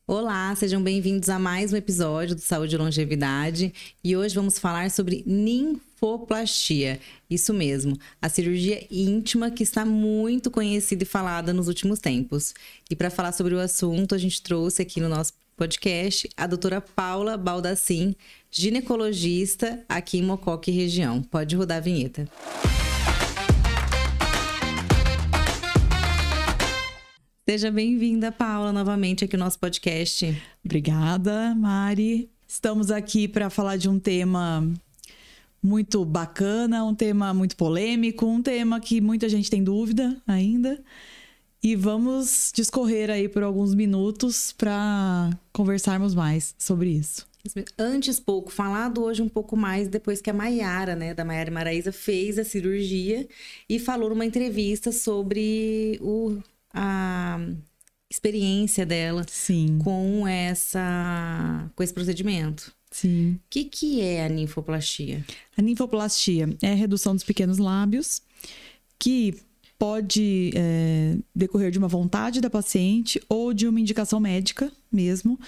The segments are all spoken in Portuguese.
Olá, sejam bem-vindos a mais um episódio do Saúde e Longevidade. E hoje vamos falar sobre ninfoplastia. Isso mesmo, a cirurgia íntima que está muito conhecida e falada nos últimos tempos. E para falar sobre o assunto, a gente trouxe aqui no nosso podcast a doutora Paula Baldassin, ginecologista aqui em Mococa e região. Pode rodar a vinheta. Seja bem-vinda, Paula, novamente aqui no nosso podcast. Obrigada, Mari. Estamos aqui para falar de um tema muito bacana, um tema muito polêmico, um tema que muita gente tem dúvida ainda. E vamos discorrer aí por alguns minutos para conversarmos mais sobre isso. Antes pouco falado, hoje um pouco mais, depois que a Maiara, da Maiara e Maraísa, fez a cirurgia e falou numa entrevista sobre a experiência dela Sim. com esse procedimento. Sim. O que é a ninfoplastia? A ninfoplastia é a redução dos pequenos lábios que pode decorrer de uma vontade da paciente ou de uma indicação médica mesmo,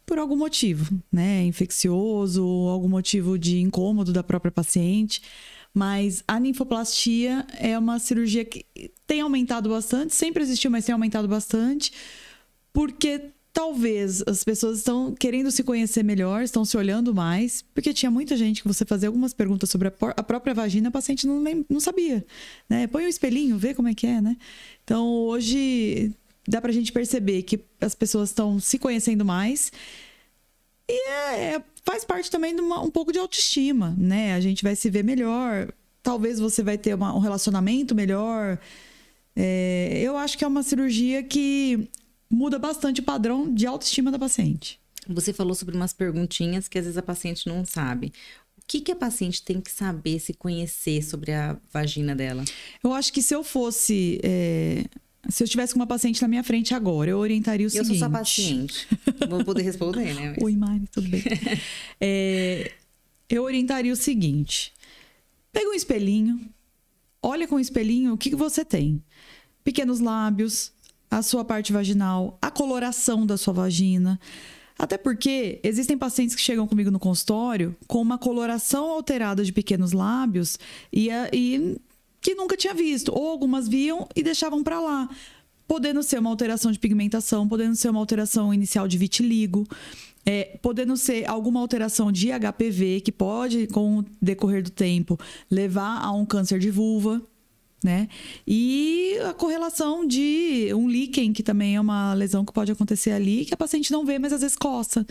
por algum motivo, né? Infeccioso, algum motivo de incômodo da própria paciente. Mas a ninfoplastia é uma cirurgia que tem aumentado bastante, sempre existiu, mas tem aumentado bastante, porque talvez as pessoas estão querendo se conhecer melhor, estão se olhando mais, porque tinha muita gente que você fazia algumas perguntas sobre a própria vagina, a paciente não sabia, né? Põe o espelhinho, vê como é que é, né? Então, hoje dá pra gente perceber que as pessoas estão se conhecendo mais e faz parte também de um pouco de autoestima, né? A gente vai se ver melhor, talvez você vai ter um relacionamento melhor. Eu acho que é uma cirurgia que muda bastante o padrão de autoestima da paciente. Você falou sobre umas perguntinhas que às vezes a paciente não sabe. O que a paciente tem que saber, se conhecer sobre a vagina dela? Eu acho que se eu fosse... Se eu estivesse com uma paciente na minha frente agora, eu orientaria o seguinte... Eu sou sua paciente. Vou poder responder, né? Oi, Mari, tudo bem? Eu orientaria o seguinte. Pega um espelhinho. Olha com o espelhinho o que você tem. Pequenos lábios, a sua parte vaginal, a coloração da sua vagina. Até porque existem pacientes que chegam comigo no consultório com uma coloração alterada de pequenos lábios e que nunca tinha visto, ou algumas viam e deixavam para lá, podendo ser uma alteração de pigmentação, podendo ser uma alteração inicial de vitiligo, podendo ser alguma alteração de HPV que pode, com o decorrer do tempo, levar a um câncer de vulva, né? E a correlação de um líquen, que também é uma lesão que pode acontecer ali, que a paciente não vê, mas às vezes coça.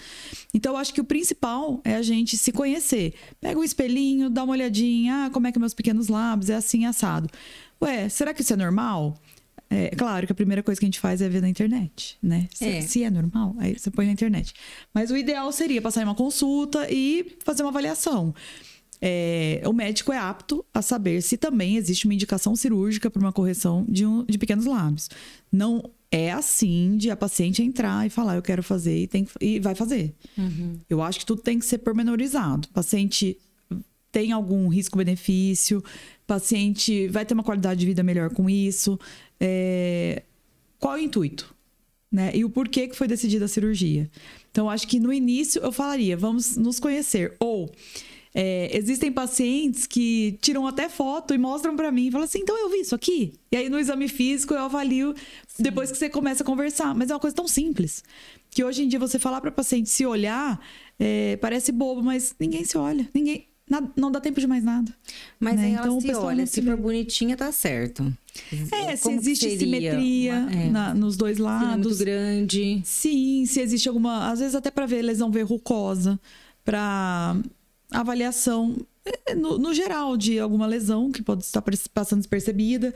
Então, eu acho que o principal é a gente se conhecer. Pega um espelhinho, dá uma olhadinha, como é que meus pequenos lábios, é assim, assado. Será que isso é normal? Claro que a primeira coisa que a gente faz é ver na internet, né? Se é normal, aí você põe na internet. Mas o ideal seria passar em uma consulta e fazer uma avaliação. O médico é apto a saber se também existe uma indicação cirúrgica para uma correção de pequenos lábios. Não é assim de a paciente entrar e falar, eu quero fazer e vai fazer. Uhum. Eu acho que tudo tem que ser pormenorizado. O paciente tem algum risco-benefício, paciente vai ter uma qualidade de vida melhor com isso. Qual é o intuito? Né? E o porquê que foi decidida a cirurgia. Então, acho que no início eu falaria, vamos nos conhecer. Ou... existem pacientes que tiram até foto e mostram pra mim e falam assim, então eu vi isso aqui? E aí no exame físico eu avalio. Sim. Depois que você começa a conversar. Mas é uma coisa tão simples que hoje em dia você falar pra paciente se olhar parece bobo, mas ninguém se olha, não dá tempo de mais nada. Mas né? aí ela então, se olha, se for bonitinha tá certo. Se existe simetria nos dois lados. Se não é muito grande. Sim, se existe alguma, às vezes até pra ver lesão verrucosa, pra avaliação no geral de alguma lesão que pode estar passando despercebida.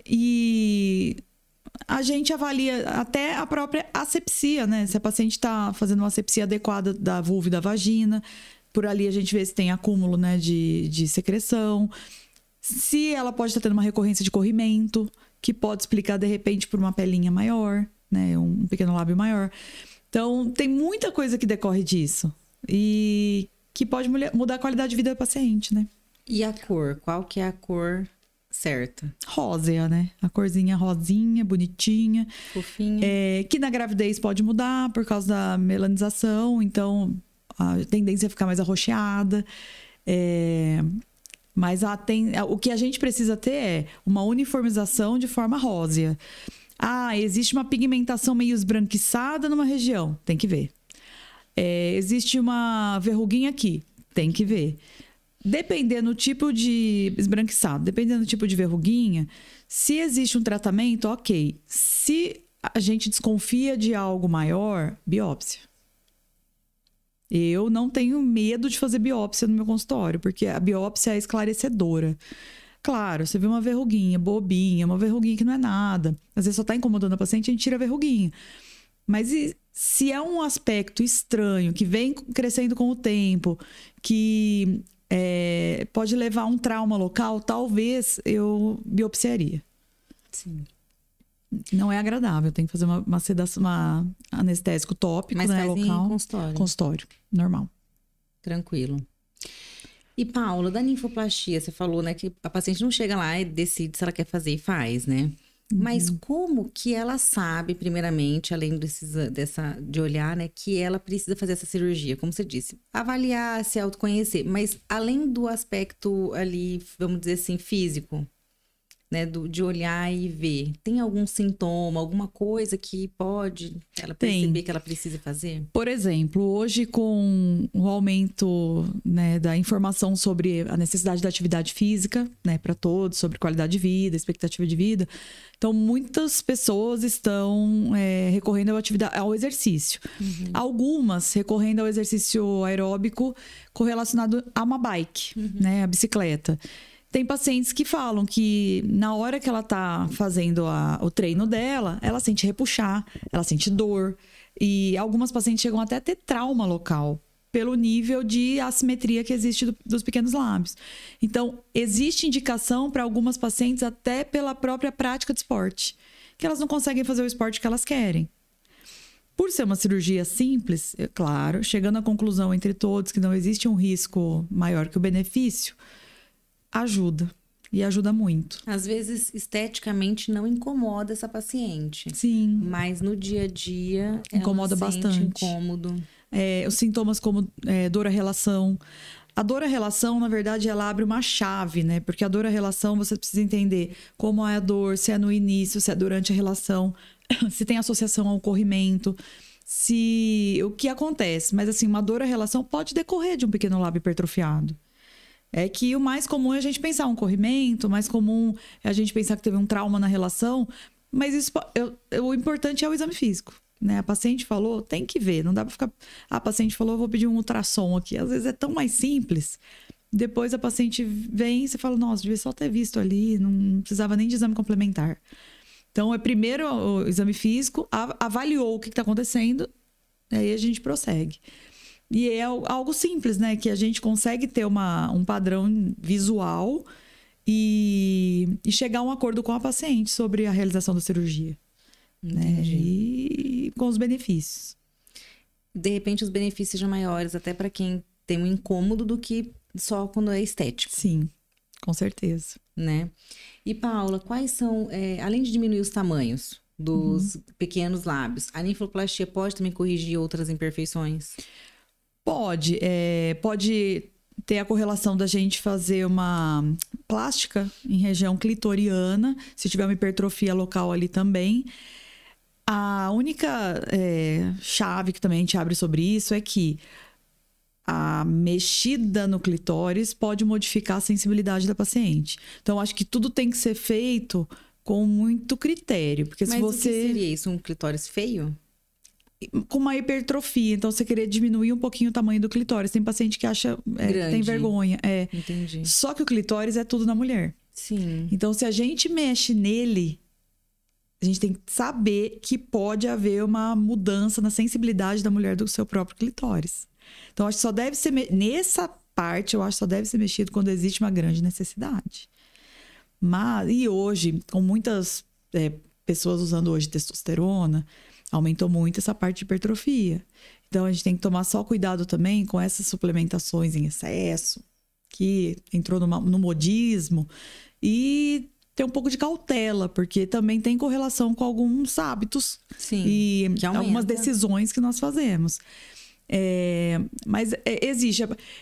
E a gente avalia até a própria asepsia, né? Se a paciente está fazendo uma asepsia adequada da vulva e da vagina, por ali a gente vê se tem acúmulo, né, de secreção, se ela pode estar tendo uma recorrência de corrimento, que pode explicar de repente por uma pelinha maior, né, um pequeno lábio maior. Então tem muita coisa que decorre disso e que pode mudar a qualidade de vida do paciente, né? E a cor? Qual que é a cor Certo. Rósea, né? A corzinha rosinha, bonitinha. Fofinha. Que na gravidez pode mudar por causa da melanização, então a tendência é ficar mais arroxeada. Mas o que a gente precisa ter é uma uniformização de forma rósea. Existe uma pigmentação meio esbranquiçada numa região, tem que ver. Existe uma verruguinha aqui, tem que ver. Dependendo do tipo de esbranquiçado, dependendo do tipo de verruguinha, se existe um tratamento, ok. Se a gente desconfia de algo maior, biópsia. Eu não tenho medo de fazer biópsia no meu consultório, porque a biópsia é esclarecedora. Claro, você vê uma verruguinha bobinha, uma verruguinha que não é nada. Às vezes só está incomodando a paciente, a gente tira a verruguinha. Mas se é um aspecto estranho, que vem crescendo com o tempo, que pode levar a um trauma local, talvez eu biopsiaria. Sim. Não é agradável, tem que fazer uma sedação, anestésico tópico, mas né, faz local. Em consultório. Consultório, normal. Tranquilo. E, Paula, da ninfoplastia, você falou, né, que a paciente não chega lá e decide se ela quer fazer e faz, né? Mas como que ela sabe, primeiramente, além de olhar, né, que ela precisa fazer essa cirurgia? Como você disse, avaliar, se autoconhecer. Mas além do aspecto ali, vamos dizer assim, físico, né, de olhar e ver, tem algum sintoma, alguma coisa que pode ela perceber que ela precisa fazer? Por exemplo, hoje com o aumento, né, da informação sobre a necessidade da atividade física, né, para todos, sobre qualidade de vida, expectativa de vida, então muitas pessoas estão recorrendo ao exercício. Algumas recorrendo ao exercício aeróbico correlacionado a uma bike, né, a bicicleta. Tem pacientes que falam que na hora que ela tá fazendo o treino dela, ela sente repuxar, ela sente dor. E algumas pacientes chegam até a ter trauma local, pelo nível de assimetria que existe dos pequenos lábios. Então, existe indicação para algumas pacientes até pela própria prática de esporte, que elas não conseguem fazer o esporte que elas querem. Por ser uma cirurgia simples, claro, chegando à conclusão entre todos que não existe um risco maior que o benefício, ajuda. E ajuda muito. Às vezes, esteticamente, não incomoda essa paciente. Sim. Mas no dia a dia, incomoda ela bastante. Sente incômodo. Os sintomas como dor-a-relação. A dor-a-relação, na verdade, ela abre uma chave, né? Porque a dor-a-relação, você precisa entender como é a dor, se é no início, se é durante a relação, se tem associação ao corrimento, o que acontece. Mas, assim, uma dor-a-relação pode decorrer de um pequeno lábio hipertrofiado. É que o mais comum é a gente pensar um corrimento, o mais comum é a gente pensar que teve um trauma na relação, mas isso, o importante é o exame físico, né? A paciente falou, tem que ver, não dá pra ficar... A paciente falou, vou pedir um ultrassom aqui. Às vezes é tão mais simples. Depois a paciente vem e você fala, nossa, devia só ter visto ali, não precisava nem de exame complementar. Então, primeiro o exame físico, avaliou o que está acontecendo, aí a gente prossegue. E é algo simples, né? Que a gente consegue ter um padrão visual e chegar a um acordo com a paciente sobre a realização da cirurgia. Né? E com os benefícios. De repente, os benefícios sejam maiores, até para quem tem um incômodo, do que só quando é estético. Sim, com certeza. Né? E, Paula, quais são, além de diminuir os tamanhos dos pequenos lábios, a ninfoplastia pode também corrigir outras imperfeições? Pode ter a correlação da gente fazer uma plástica em região clitoriana, se tiver uma hipertrofia local ali também. A única chave que também a gente abre sobre isso é que a mexida no clitóris pode modificar a sensibilidade da paciente. Então, acho que tudo tem que ser feito com muito critério. Porque Mas se você... o que seria isso? Um clitóris feio? Com uma hipertrofia, então você querer diminuir um pouquinho o tamanho do clitóris. Tem paciente que acha que tem vergonha. Entendi. Só que o clitóris é tudo na mulher. Sim. Então, se a gente mexe nele, a gente tem que saber que pode haver uma mudança na sensibilidade da mulher do seu próprio clitóris. Então, acho que só deve ser... Nessa parte, eu acho que só deve ser mexido quando existe uma grande necessidade. E hoje, com muitas pessoas usando hoje testosterona, aumentou muito essa parte de hipertrofia. Então, a gente tem que tomar só cuidado também com essas suplementações em excesso, que entrou no modismo e ter um pouco de cautela, porque também tem correlação com alguns hábitos e algumas decisões que nós fazemos. Mas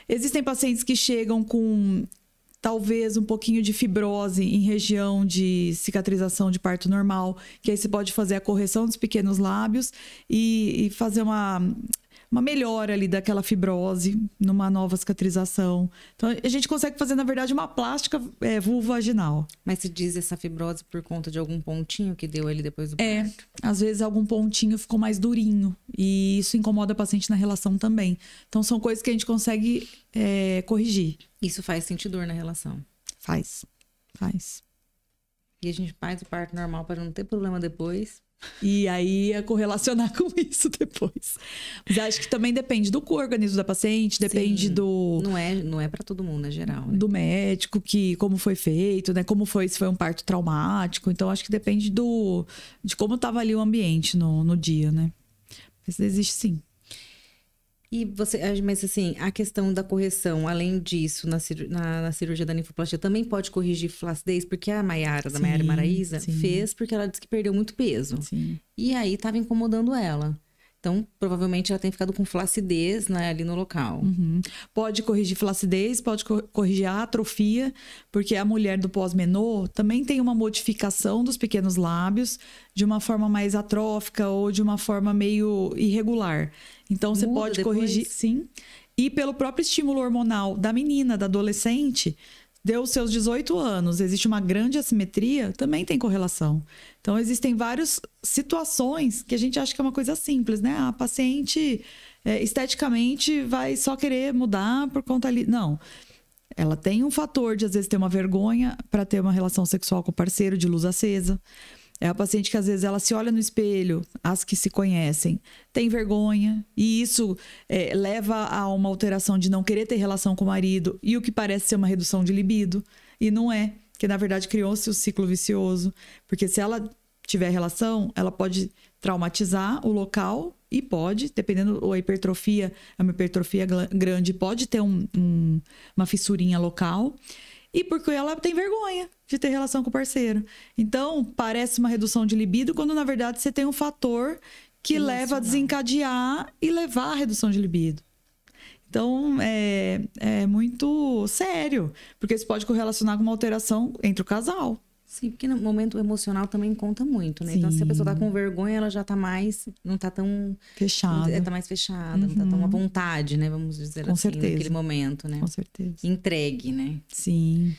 existem pacientes que chegam com talvez um pouquinho de fibrose em região de cicatrização de parto normal, que aí você pode fazer a correção dos pequenos lábios e fazer uma melhora ali daquela fibrose numa nova cicatrização. Então, a gente consegue fazer, na verdade, uma plástica vulvovaginal. Mas se diz essa fibrose por conta de algum pontinho que deu ali depois do parto? Às vezes algum pontinho ficou mais durinho e isso incomoda a paciente na relação também. Então, são coisas que a gente consegue corrigir. Isso faz sentir dor na relação? Faz. E a gente faz o parto normal para não ter problema depois? E aí é correlacionar com isso depois. Mas acho que também depende do organismo da paciente, depende do... Não é para todo mundo, é geral. Né? Do médico, como foi feito, né? Se foi um parto traumático. Então, acho que depende de como estava ali o ambiente no dia, né? Mas existe sim. Mas assim, a questão da correção, além disso, na cirurgia da ninfoplastia, também pode corrigir flacidez? Porque a Maiara, da Maiara Maraíza, fez porque ela disse que perdeu muito peso. Sim. E aí estava incomodando ela. Então, provavelmente ela tem ficado com flacidez, né, ali no local. Uhum. Pode corrigir flacidez, pode corrigir a atrofia, porque a mulher do pós-menô também tem uma modificação dos pequenos lábios de uma forma mais atrófica ou de uma forma meio irregular. Então, você pode corrigir, sim. E pelo próprio estímulo hormonal da menina, da adolescente, deu os seus 18 anos, existe uma grande assimetria, também tem correlação. Então, existem várias situações que a gente acha que é uma coisa simples, né? A paciente, esteticamente, vai só querer mudar por conta ali. Não. Ela tem um fator de, às vezes, ter uma vergonha para ter uma relação sexual com o parceiro de luz acesa. É a paciente que, às vezes, ela se olha no espelho, as que se conhecem, tem vergonha. E isso leva a uma alteração de não querer ter relação com o marido. E o que parece ser uma redução de libido. E não é. Porque, na verdade, criou-se o ciclo vicioso. Porque se ela tiver relação, ela pode traumatizar o local e pode, dependendo da hipertrofia, uma hipertrofia grande, pode ter uma fissurinha local. E porque ela tem vergonha de ter relação com o parceiro. Então, parece uma redução de libido, quando na verdade você tem um fator que leva a desencadear e levar à redução de libido. Então, é muito sério, porque isso pode correlacionar com uma alteração entre o casal. Sim, porque no momento emocional também conta muito, né? Sim. Então, se a pessoa tá com vergonha, ela já tá mais... Não tá tão... Fechada. Tá mais fechada, não tá tão à vontade, né? Vamos dizer com assim, certeza. naquele momento, né? Com certeza. Entregue, né? Sim.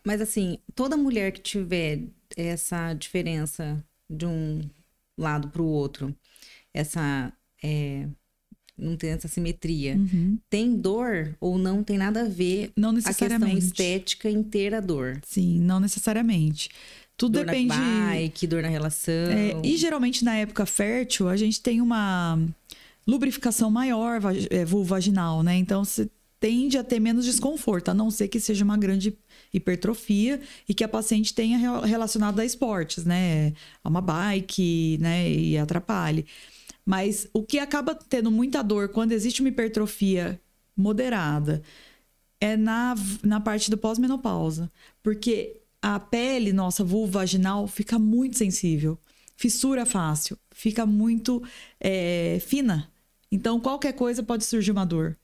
Mas assim, toda mulher que tiver essa diferença de um lado pro outro, não tem essa simetria, tem dor ou não tem nada a ver não necessariamente. A questão estética em ter a dor? Sim, não necessariamente. Tudo dor depende... Dor na bike, dor na relação... E geralmente na época fértil, a gente tem uma lubrificação maior vulvovaginal, né? Então, você tende a ter menos desconforto, a não ser que seja uma grande hipertrofia e que a paciente tenha relacionado a esportes, né? A uma bike, né? E atrapalhe. Mas o que acaba tendo muita dor quando existe uma hipertrofia moderada é na parte do pós-menopausa. Porque a pele nossa vulvovaginal fica muito sensível. Fissura fácil. Fica muito fina. Então, qualquer coisa pode surgir uma dor.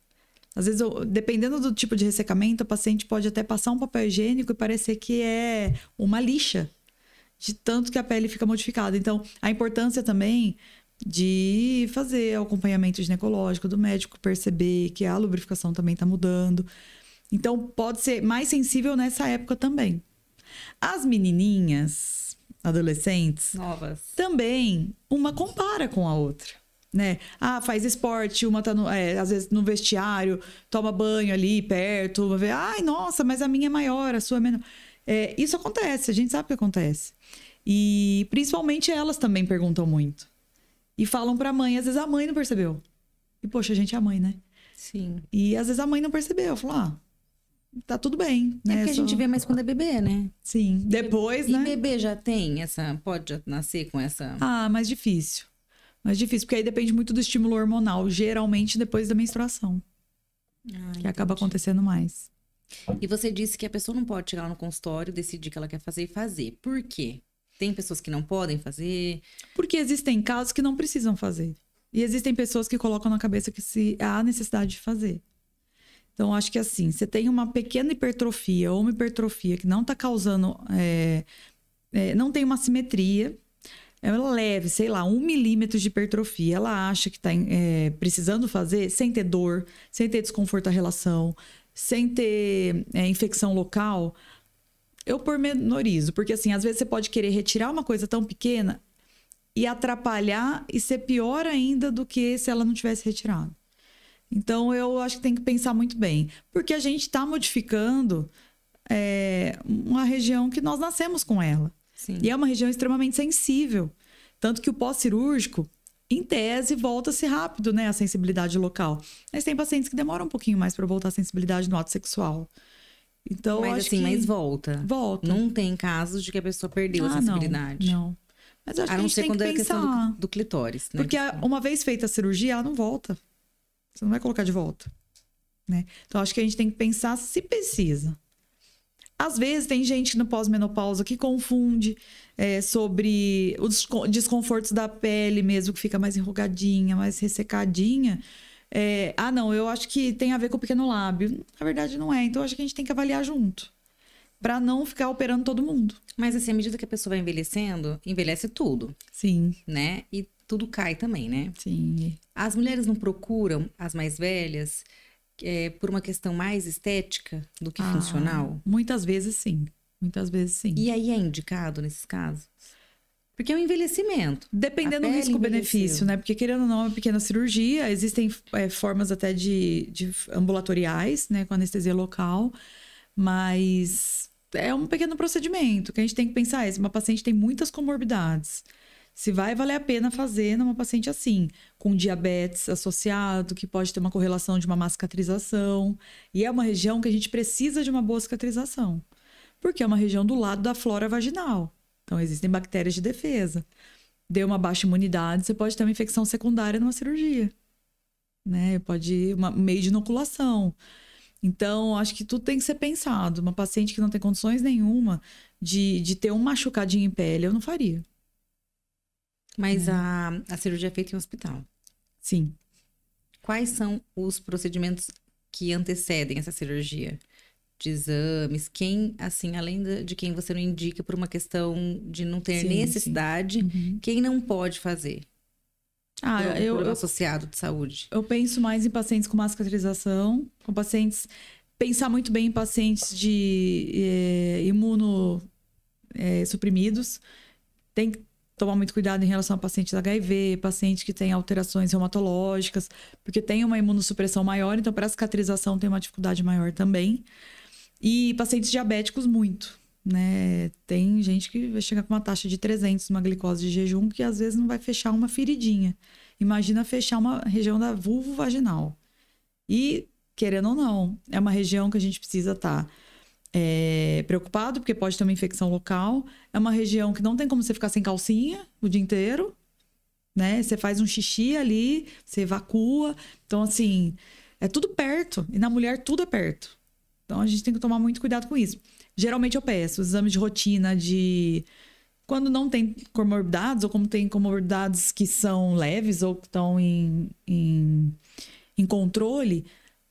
Às vezes, dependendo do tipo de ressecamento, a paciente pode até passar um papel higiênico e parecer que é uma lixa. De tanto que a pele fica modificada. Então, a importância também... de fazer o acompanhamento ginecológico do médico, perceber que a lubrificação também está mudando. Então, pode ser mais sensível nessa época também. As menininhas, adolescentes... novas. Também, uma compara com a outra, né? Faz esporte, uma tá, às vezes, no vestiário, toma banho ali perto, uma vê, ai, nossa, mas a minha é maior, a sua é menor. Isso acontece, a gente sabe que acontece. E, principalmente, elas também perguntam muito. E falam pra mãe, às vezes a mãe não percebeu. E, poxa, a gente é a mãe, né? Sim. E às vezes a mãe não percebeu. Falou, tá tudo bem, né? Porque a gente vê mais quando é bebê, né? Sim. Depois, né? E bebê já tem pode nascer com essa... mais difícil. Mais difícil, porque aí depende muito do estímulo hormonal. Geralmente depois da menstruação. Que acaba acontecendo mais. E você disse que a pessoa não pode chegar lá no consultório, decidir que ela quer fazer e fazer. Por quê? Tem pessoas que não podem fazer? Porque existem casos que não precisam fazer. E existem pessoas que colocam na cabeça que há necessidade de fazer. Então, acho que assim, você tem uma pequena hipertrofia ou uma hipertrofia que não está causando... não tem uma simetria. Ela leve, sei lá, 1 milímetro de hipertrofia. Ela acha que está precisando fazer sem ter dor, sem ter desconforto da relação, sem ter infecção local. Eu pormenorizo, porque assim, às vezes você pode querer retirar uma coisa tão pequena e atrapalhar e ser pior ainda do que se ela não tivesse retirado. Então, eu acho que tem que pensar muito bem. Porque a gente está modificando uma região que nós nascemos com ela. Sim. E é uma região extremamente sensível. Tanto que o pós-cirúrgico, em tese, volta-se rápido, né? A sensibilidade local. Mas tem pacientes que demoram um pouquinho mais para voltar a sensibilidade no ato sexual. Então, mas acho assim, que... mas volta. Volta. Não tem casos de que a pessoa perdeu a sensibilidade. Não. Mas eu acho A que a não gente ser tem quando que é a pensar. questão do clitóris, né? Porque uma vez feita a cirurgia, ela não volta. Você não vai colocar de volta. Né? Então, acho que a gente tem que pensar se precisa. Às vezes, tem gente no pós-menopausa que confunde sobre os desconfortos da pele mesmo, que fica mais enrugadinha, mais ressecadinha. Não, eu acho que tem a ver com o pequeno lábio. Na verdade, não é. Então, acho que a gente tem que avaliar junto. Para não ficar operando todo mundo. Mas assim, à medida que a pessoa vai envelhecendo, envelhece tudo. Sim. Né? E tudo cai também, né? Sim. As mulheres não procuram, as mais velhas, por uma questão mais estética do que funcional? Muitas vezes, sim. Muitas vezes, sim. E aí é indicado nesses casos? Porque é um envelhecimento. Dependendo do risco-benefício, né? Porque, querendo ou não, é uma pequena cirurgia. Existem formas até de ambulatoriais, né? Com anestesia local. Mas é um pequeno procedimento que a gente tem que pensar. Se uma paciente tem muitas comorbidades, se vai valer a pena fazer numa paciente assim, com diabetes associado, que pode ter uma correlação de uma má cicatrização. E é uma região que a gente precisa de uma boa cicatrização. Porque é uma região do lado da flora vaginal. Então, existem bactérias de defesa. Deu uma baixa imunidade, você pode ter uma infecção secundária numa cirurgia. Né? Pode ir meio de inoculação. Então, acho que tudo tem que ser pensado. Uma paciente que não tem condições nenhuma de ter um machucadinho em pele, eu não faria. Mas a cirurgia é feita em hospital? Sim. Quais são os procedimentos que antecedem essa cirurgia? De exames? Quem, assim, além de quem você não indica por uma questão de não ter necessidade, quem não pode fazer? Por associado de saúde. Eu penso mais em pacientes com má cicatrização, com pacientes... Pensar muito bem em pacientes de imunossuprimidos. Tem que tomar muito cuidado em relação a pacientes HIV, pacientes que têm alterações reumatológicas, porque tem uma imunossupressão maior, então para a cicatrização tem uma dificuldade maior também. E pacientes diabéticos, muito. Né? Tem gente que vai chegar com uma taxa de 300, uma glicose de jejum, que às vezes não vai fechar uma feridinha. Imagina fechar uma região da vulva vaginal. E, querendo ou não, é uma região que a gente precisa estar preocupado, porque pode ter uma infecção local. É uma região que não tem como você ficar sem calcinha o dia inteiro. Né? Você faz um xixi ali, você evacua. Então, assim, é tudo perto. E na mulher, tudo é perto. Então, a gente tem que tomar muito cuidado com isso. Geralmente, eu peço exames de rotina de... Quando não tem comorbidades, ou como tem comorbidades que são leves ou que estão em controle,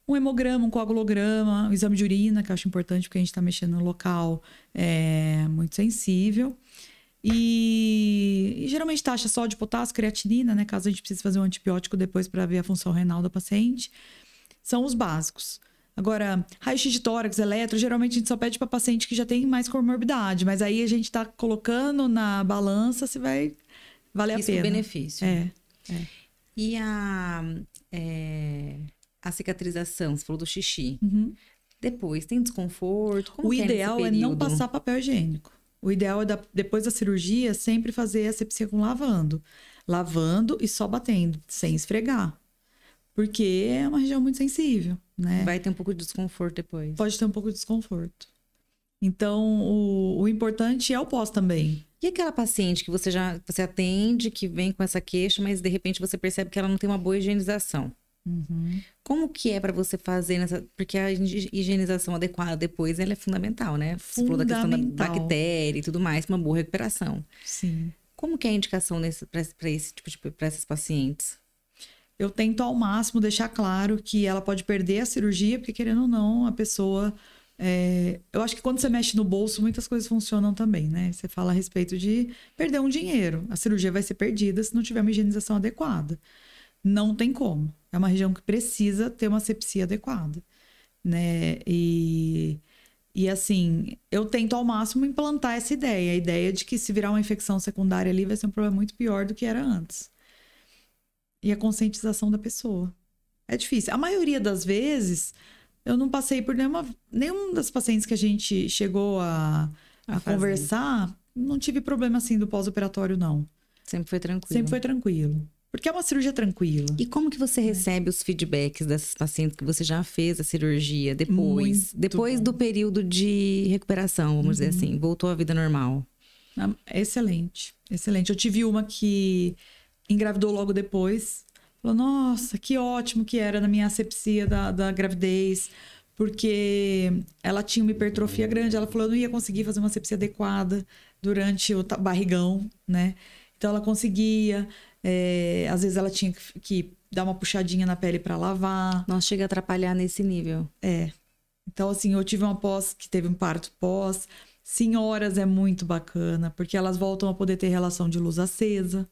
um hemograma, um coagulograma, um exame de urina, que eu acho importante, porque a gente está mexendo no local muito sensível. E geralmente taxa sódio, potássio, creatinina, né? Caso a gente precise fazer um antibiótico depois para ver a função renal da paciente. São os básicos. Agora, raio-x de tórax, eletro, geralmente a gente só pede para paciente que já tem mais comorbidade. Mas aí a gente está colocando na balança se vai valer a pena. Risco-benefício. E a cicatrização, você falou do xixi. Depois, tem desconforto? Como o que ideal é não passar papel higiênico. O ideal é, depois da cirurgia, sempre fazer a asepsia com lavando. Lavando e só batendo, sem esfregar. Porque é uma região muito sensível, né? Vai ter um pouco de desconforto depois. Pode ter um pouco de desconforto. Então, o importante é o pós também. E aquela paciente que você atende, que vem com essa queixa, mas de repente você percebe que ela não tem uma boa higienização? Como que é para você fazer nessa... Porque a higienização adequada depois, ela é fundamental, né? Você falou da questão da bactéria e tudo mais, uma boa recuperação. Sim. Como que é a indicação para esse tipo para essas pacientes? Eu tento ao máximo deixar claro que ela pode perder a cirurgia, porque querendo ou não, a pessoa... eu acho que quando você mexe no bolso, muitas coisas funcionam também, né? Você fala a respeito de perder um dinheiro. A cirurgia vai ser perdida se não tiver uma higienização adequada. Não tem como. É uma região que precisa ter uma asepsia adequada, né? E assim, eu tento ao máximo implantar essa ideia. A ideia de que se virar uma infecção secundária ali vai ser um problema muito pior do que era antes. E a conscientização da pessoa. É difícil. A maioria das vezes, eu não passei por nenhuma das pacientes que a gente chegou a conversar, não tive problema assim do pós-operatório, não. Sempre foi tranquilo. Sempre foi tranquilo. Porque é uma cirurgia tranquila. E como que você recebe os feedbacks dessas pacientes que você já fez a cirurgia depois? Depois do período de recuperação, vamos dizer assim. Voltou à vida normal. Excelente. Excelente. Eu tive uma que engravidou logo depois. Falou, nossa, que ótimo que era na minha asepsia da gravidez. Porque ela tinha uma hipertrofia grande. Ela falou, eu não ia conseguir fazer uma asepsia adequada durante o barrigão, né? Então, ela conseguia... às vezes ela tinha que dar uma puxadinha na pele para lavar. Nossa, chega a atrapalhar nesse nível. Então, assim, eu tive uma pós que teve um parto pós. Senhoras é muito bacana, porque elas voltam a poder ter relação de luz acesa.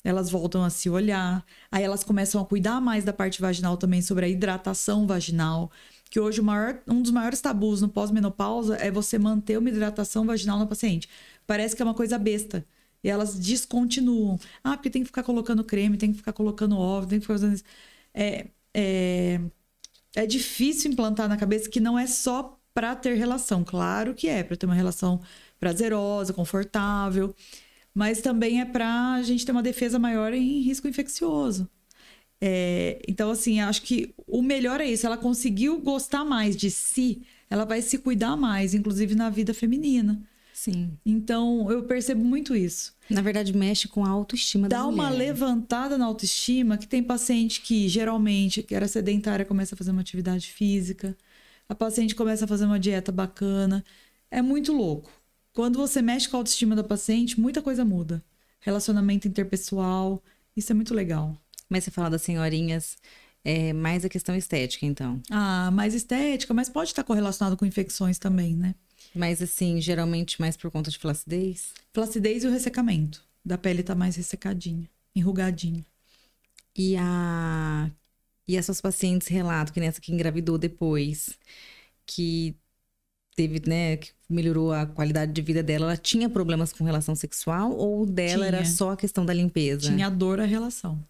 Elas voltam a se olhar. Aí elas começam a cuidar mais da parte vaginal também, sobre a hidratação vaginal. Que hoje um dos maiores tabus no pós-menopausa é você manter uma hidratação vaginal na paciente. Parece que é uma coisa besta. E elas descontinuam. Porque tem que ficar colocando creme, tem que ficar colocando óvulo, tem que ficar fazendo isso. É difícil implantar na cabeça que não é só para ter relação. Claro que é, para ter uma relação prazerosa, confortável. Mas também é para a gente ter uma defesa maior em risco infeccioso. Então, assim, acho que o melhor é isso. Ela conseguiu gostar mais de si, ela vai se cuidar mais, inclusive na vida feminina. Sim. Então, eu percebo muito isso. Na verdade, mexe com a autoestima da mulher. Dá uma levantada na autoestima, que tem paciente que, geralmente, que era sedentária, começa a fazer uma atividade física. A paciente começa a fazer uma dieta bacana. É muito louco. Quando você mexe com a autoestima da paciente, muita coisa muda. Relacionamento interpessoal, isso é muito legal. Mas você fala das senhorinhas, mais a questão estética, então. Mais estética, mas pode estar correlacionado com infecções também, né? Mas, assim, geralmente mais por conta de flacidez? Flacidez e o ressecamento. Da pele tá mais ressecadinha, enrugadinha. E essas pacientes relatam, que nessa que engravidou depois, que teve, né, que melhorou a qualidade de vida dela, ela tinha problemas com relação sexual ou dela era só a questão da limpeza? Tinha dor à relação.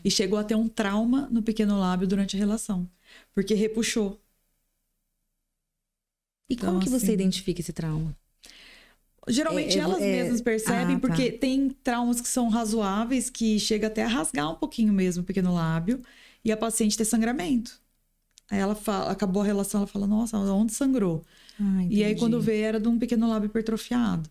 E chegou a ter um trauma no pequeno lábio durante a relação, porque repuxou. E então, como que você identifica esse trauma? Geralmente elas mesmas percebem, porque tem traumas que são razoáveis, que chega até a rasgar um pouquinho mesmo o pequeno lábio, e a paciente ter sangramento. Aí ela fala, acabou a relação, ela fala, nossa, onde sangrou? E aí quando vê, era de um pequeno lábio hipertrofiado.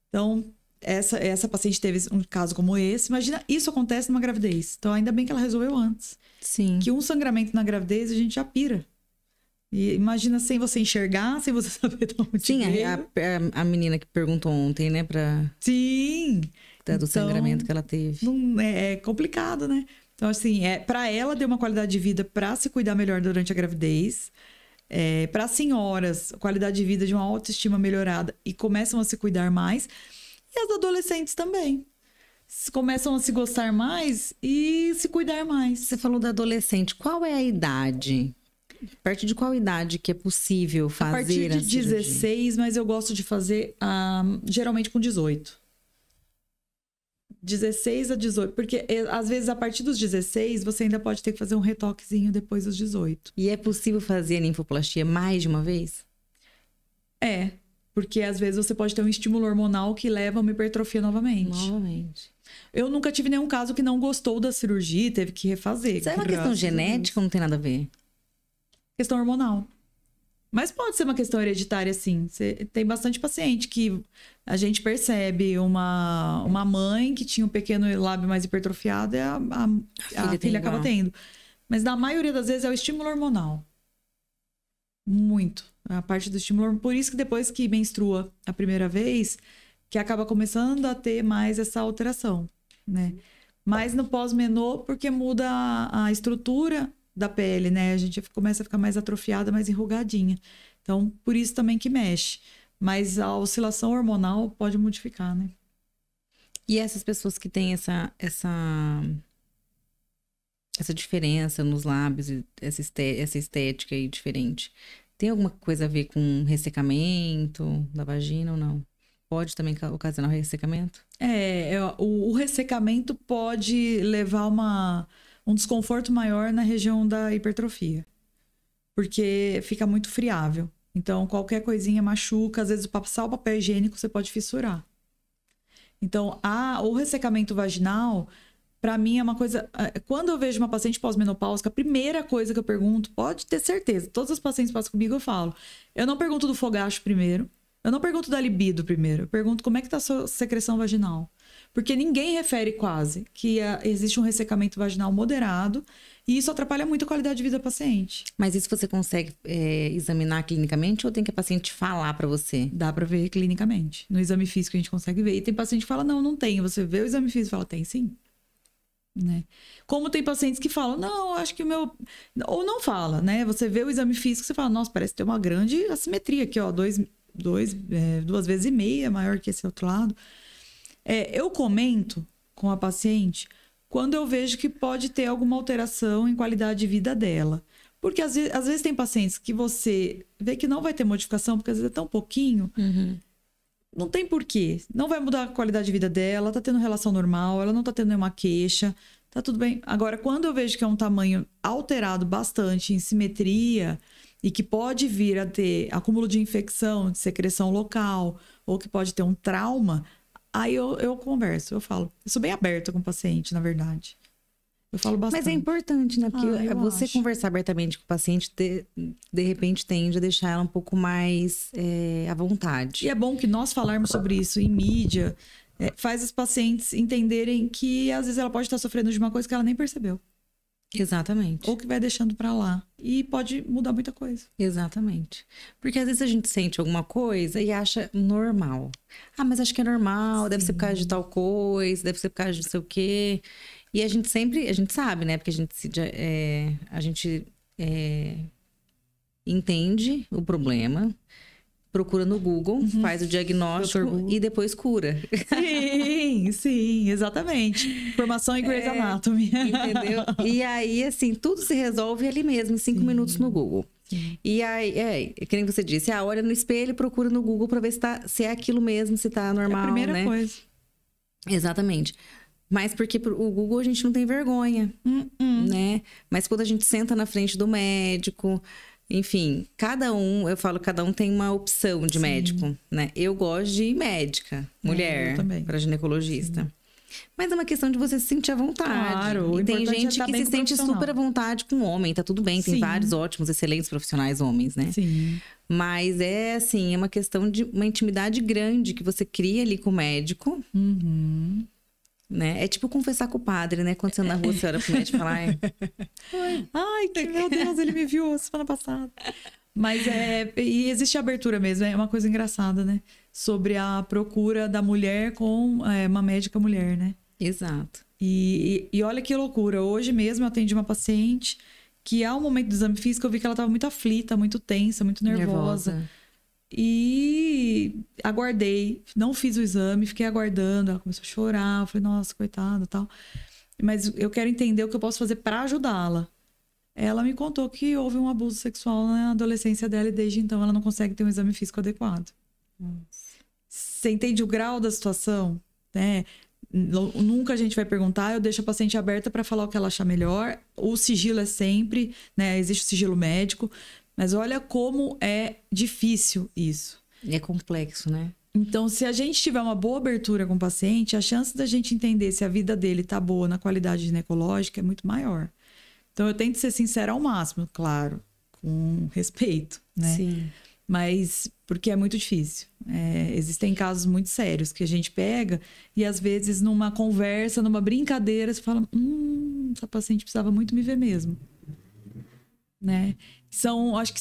Então, essa paciente teve um caso como esse. Imagina, isso acontece numa gravidez. Então, ainda bem que ela resolveu antes. Sim. Que um sangramento na gravidez, a gente já pira. E imagina sem você enxergar, sem você saber de onde Sim, veio. a menina que perguntou ontem, né? Sim! Do sangramento que ela teve. É complicado, né? Então, assim, para ela deu uma qualidade de vida para se cuidar melhor durante a gravidez. Para senhoras, qualidade de vida de uma autoestima melhorada e começam a se cuidar mais. E as adolescentes também. Começam a se gostar mais e se cuidar mais. Você falou da adolescente. Qual é a idade? A partir de qual idade que é possível fazer a cirurgia? A partir de 16, mas eu gosto de fazer geralmente com 18. 16 a 18. Porque às vezes a partir dos 16 você ainda pode ter que fazer um retoquezinho depois dos 18. E é possível fazer a linfoplastia mais de uma vez? Porque às vezes você pode ter um estímulo hormonal que leva a uma hipertrofia novamente. Eu nunca tive nenhum caso que não gostou da cirurgia e teve que refazer. Isso é uma questão genética ou não tem nada a ver? Questão hormonal. Mas pode ser uma questão hereditária, sim. Tem bastante paciente que a gente percebe uma mãe que tinha um pequeno lábio mais hipertrofiado e a filha acaba tendo. Mas na maioria das vezes é o estímulo hormonal. Muito. A parte do estímulo hormonal. Por isso que depois que menstrua a primeira vez, que acaba começando a ter mais essa alteração, né? Mas no pós-menô, porque muda a estrutura da pele, né? A gente começa a ficar mais atrofiada, mais enrugadinha. Então, por isso também que mexe. Mas a oscilação hormonal pode modificar, né? E essas pessoas que têm essa diferença nos lábios, essa estética aí diferente, tem alguma coisa a ver com ressecamento da vagina ou não? Pode também ocasionar ressecamento? O ressecamento pode levar um desconforto maior na região da hipertrofia. Porque fica muito friável. Então, qualquer coisinha machuca. Às vezes, passar o papel higiênico, você pode fissurar. Então, o ressecamento vaginal, para mim, é uma coisa... Quando eu vejo uma paciente pós-menopáusica, a primeira coisa que eu pergunto, pode ter certeza, todos os pacientes passam comigo, eu falo. Eu não pergunto do fogacho primeiro. Eu não pergunto da libido primeiro. Eu pergunto como é que tá a sua secreção vaginal. Porque ninguém refere quase que existe um ressecamento vaginal moderado e isso atrapalha muito a qualidade de vida do paciente. Mas isso você consegue examinar clinicamente ou tem que a paciente falar para você? Dá para ver clinicamente. No exame físico a gente consegue ver. E tem paciente que fala, não tem. Você vê o exame físico e fala, tem sim. Né? Como tem pacientes que falam, não, acho que o meu... Ou não fala, né? Você vê o exame físico e você fala, nossa, parece ter uma grande assimetria aqui, ó. 2,5 vezes maior que esse outro lado. Eu comento com a paciente quando eu vejo que pode ter alguma alteração em qualidade de vida dela. Porque às vezes tem pacientes que você vê que não vai ter modificação, porque às vezes é tão pouquinho. Uhum. Não tem porquê. Não vai mudar a qualidade de vida dela, tá tendo relação normal, ela não tá tendo nenhuma queixa, tá tudo bem. Agora, quando eu vejo que é um tamanho alterado bastante em simetria e que pode vir a ter acúmulo de infecção, de secreção local, ou que pode ter um trauma, aí eu converso, eu falo. Eu sou bem aberta com o paciente, na verdade. Eu falo bastante. Mas é importante, né? Porque você conversar abertamente com o paciente, de repente, tende a deixar ela um pouco mais à vontade. E é bom que nós falarmos sobre isso em mídia, faz os pacientes entenderem que, às vezes, ela pode estar sofrendo de uma coisa que ela nem percebeu. Exatamente. Ou que vai deixando pra lá. E pode mudar muita coisa. Exatamente. Porque às vezes a gente sente alguma coisa e acha normal. Ah, mas acho que é normal, deve ser por causa de tal coisa, deve ser por causa de não sei o quê. E a gente sabe, né? Porque a gente entende o problema, procura no Google, faz o diagnóstico e depois cura. Sim, exatamente. Informação em Grey's Anatomy. Entendeu? E aí, assim, tudo se resolve ali mesmo, em 5 minutos no Google. Sim. E aí, que nem você disse, olha no espelho e procura no Google pra ver se é aquilo mesmo, se tá normal, é a primeira né? coisa. Exatamente. Mas porque o Google a gente não tem vergonha, né? Mas quando a gente senta na frente do médico... Enfim, cada um tem uma opção de médico, né? Eu gosto de médica, mulher, para ginecologista. Sim. Mas é uma questão de você se sentir à vontade. Claro, e tem gente que se sente super à vontade com homem, tá tudo bem. Tem vários ótimos, excelentes profissionais homens, né? Sim. Mas é uma questão de uma intimidade grande que você cria ali com o médico. Uhum. Né? É tipo confessar com o padre, né? Quando você anda na rua, você olha pro médico e fala... Ai, que meu Deus, ele me viu semana passada. Mas e existe abertura mesmo, é uma coisa engraçada, né? Sobre a procura da mulher com uma médica mulher, né? Exato. E olha que loucura. Hoje mesmo eu atendi uma paciente que ao momento do exame físico eu vi que ela estava muito aflita, muito tensa, muito nervosa. E aguardei, não fiz o exame, fiquei aguardando, ela começou a chorar, eu falei, nossa, coitada e tal. Mas eu quero entender o que eu posso fazer para ajudá-la. Ela me contou que houve um abuso sexual na adolescência dela e desde então ela não consegue ter um exame físico adequado. Você entende o grau da situação? Né? Nunca a gente vai perguntar, eu deixo a paciente aberta para falar o que ela achar melhor. O sigilo é sempre, né? Existe o sigilo médico. Mas olha como é difícil isso. É complexo, né? Então, se a gente tiver uma boa abertura com o paciente, a chance da gente entender se a vida dele tá boa na qualidade ginecológica é muito maior. Então, eu tento ser sincera ao máximo, claro, com respeito, né? Sim. Mas, porque é muito difícil. Existem casos muito sérios que a gente pega e, às vezes, numa conversa, numa brincadeira, você fala, essa paciente precisava muito me ver mesmo. né? Acho que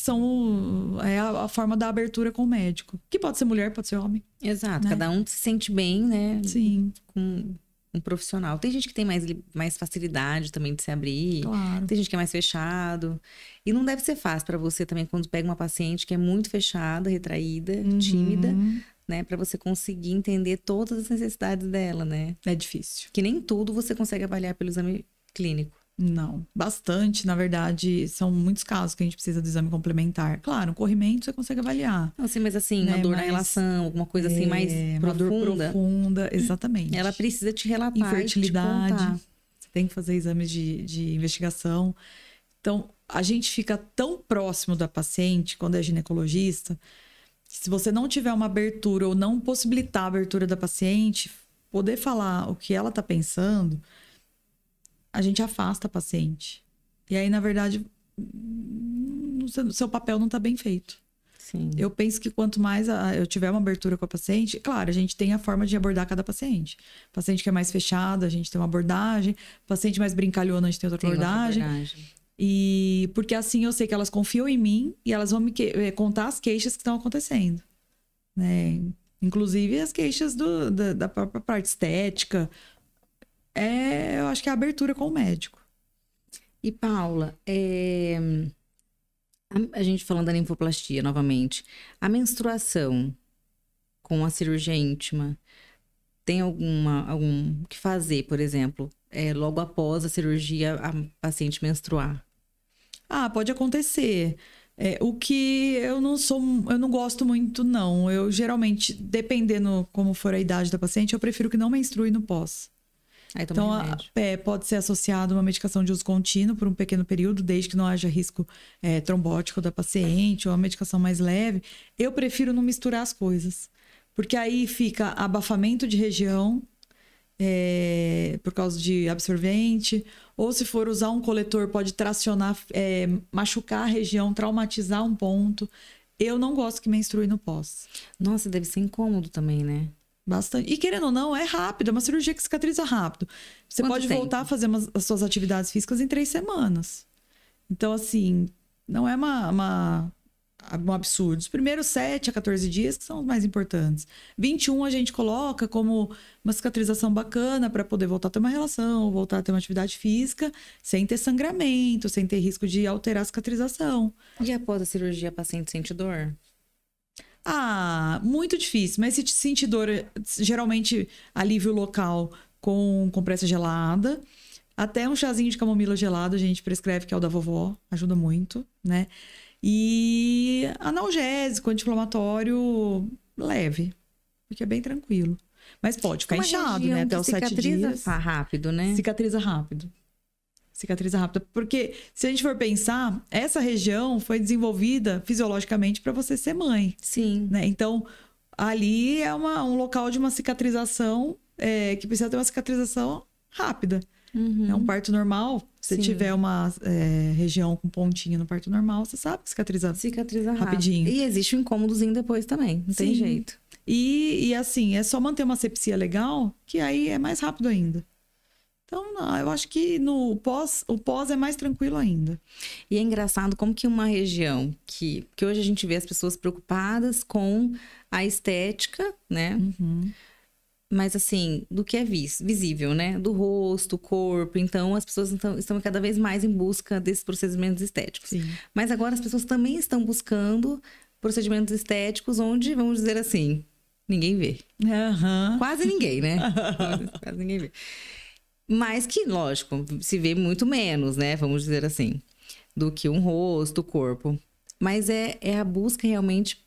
é a forma da abertura com o médico. Que pode ser mulher, pode ser homem. Exato, né? Cada um se sente bem, né? Sim. Com um profissional. Tem gente que tem mais facilidade também de se abrir. Claro. Tem gente que é mais fechado. E não deve ser fácil para você também quando pega uma paciente que é muito fechada, retraída, tímida, né? Para você conseguir entender todas as necessidades dela, né? É difícil. Que nem tudo você consegue avaliar pelo exame clínico. Não, bastante. Na verdade, são muitos casos que a gente precisa do exame complementar. Claro, um corrimento você consegue avaliar. Não, sim, mas assim, né? uma dor na relação, alguma coisa assim mais uma dor profunda. profunda, exatamente. Ela precisa te relatar Infertilidade. e te contar. Você tem que fazer exames de investigação. Então, a gente fica tão próximo da paciente quando é ginecologista, que se você não tiver uma abertura ou não possibilitar a abertura da paciente, poder falar o que ela está pensando, a gente afasta a paciente. E aí, na verdade, o seu papel não está bem feito. Sim. Eu penso que quanto mais eu tiver uma abertura com a paciente, claro, a gente tem a forma de abordar cada paciente. Paciente que é mais fechado, a gente tem uma abordagem. Paciente mais brincalhona, a gente tem outra abordagem. E porque assim eu sei que elas confiam em mim e elas vão me contar as queixas que estão acontecendo, né? Inclusive as queixas da própria parte estética. Eu acho que é a abertura com o médico. E Paula, a gente falando da linfoplastia novamente, a menstruação com a cirurgia íntima tem algum que fazer, por exemplo, logo após a cirurgia a paciente menstruar? Pode acontecer. O que eu não gosto muito, não. Eu geralmente, dependendo como for a idade da paciente, eu prefiro que não menstrue no pós. Então, pode ser associado a uma medicação de uso contínuo por um pequeno período, desde que não haja risco trombótico da paciente ou uma medicação mais leve. Eu prefiro não misturar as coisas, porque aí fica abafamento de região por causa de absorvente, ou se for usar um coletor, pode tracionar, machucar a região, traumatizar um ponto. Eu não gosto que menstrue no pós. Nossa, deve ser incômodo também, né? Bastante. E querendo ou não, é rápido. É uma cirurgia que cicatriza rápido. Você pode voltar a fazer as suas atividades físicas em 3 semanas. Então, assim, não é um absurdo. Os primeiros 7 a 14 dias que são os mais importantes. 21 a gente coloca como uma cicatrização bacana para poder voltar a ter uma relação, voltar a ter uma atividade física, sem ter sangramento, sem ter risco de alterar a cicatrização. E após a cirurgia, a paciente sente dor? Muito difícil. Mas se sentir dor, geralmente alívio local com compressa gelada. Até um chazinho de camomila gelado a gente prescreve, que é o da vovó. Ajuda muito, né? E analgésico, anti-inflamatório leve. Porque é bem tranquilo. Mas pode ficar inchado, né? Até os 7 dias. Cicatriza rápido, né? Cicatriza rápido. Cicatriza rápida. Porque se a gente for pensar, essa região foi desenvolvida fisiologicamente para você ser mãe. Sim. Né? Então, ali é um local de uma cicatrização que precisa ter uma cicatrização rápida. É um parto normal. Se tiver uma região com pontinha no parto normal, você sabe que cicatriza rapidinho. E existe um incômodozinho depois também. Não tem jeito. E assim, é só manter uma asepsia legal, que aí é mais rápido ainda. Então, não, eu acho que o pós é mais tranquilo ainda. E é engraçado como que uma região que hoje a gente vê as pessoas preocupadas com a estética, né? Mas assim, do que é visível, né? Do rosto, corpo. Então, as pessoas estão cada vez mais em busca desses procedimentos estéticos. Sim. Mas agora as pessoas também estão buscando procedimentos estéticos onde, vamos dizer assim, ninguém vê. Quase ninguém, né? Quase ninguém vê. Mas que, lógico, se vê muito menos, né? Vamos dizer assim, do que um rosto, o corpo. Mas é a busca realmente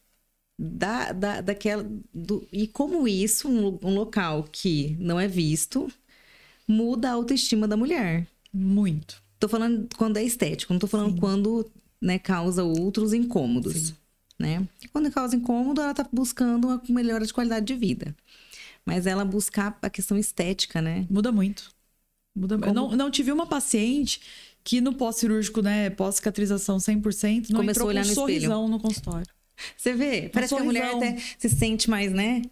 daquela... E como isso, um local que não é visto, muda a autoestima da mulher. Muito. Tô falando quando é estético, não tô falando quando, né, causa outros incômodos. Né? E quando causa incômodo, ela tá buscando uma melhora de qualidade de vida. Mas ela buscar a questão estética, né? Muda muito. Eu não tive uma paciente que no pós-cirúrgico, né, pós-cicatrização 100%, não começou a olhar no sorrisão no consultório. Você vê? Parece que a mulher até se sente mais, né?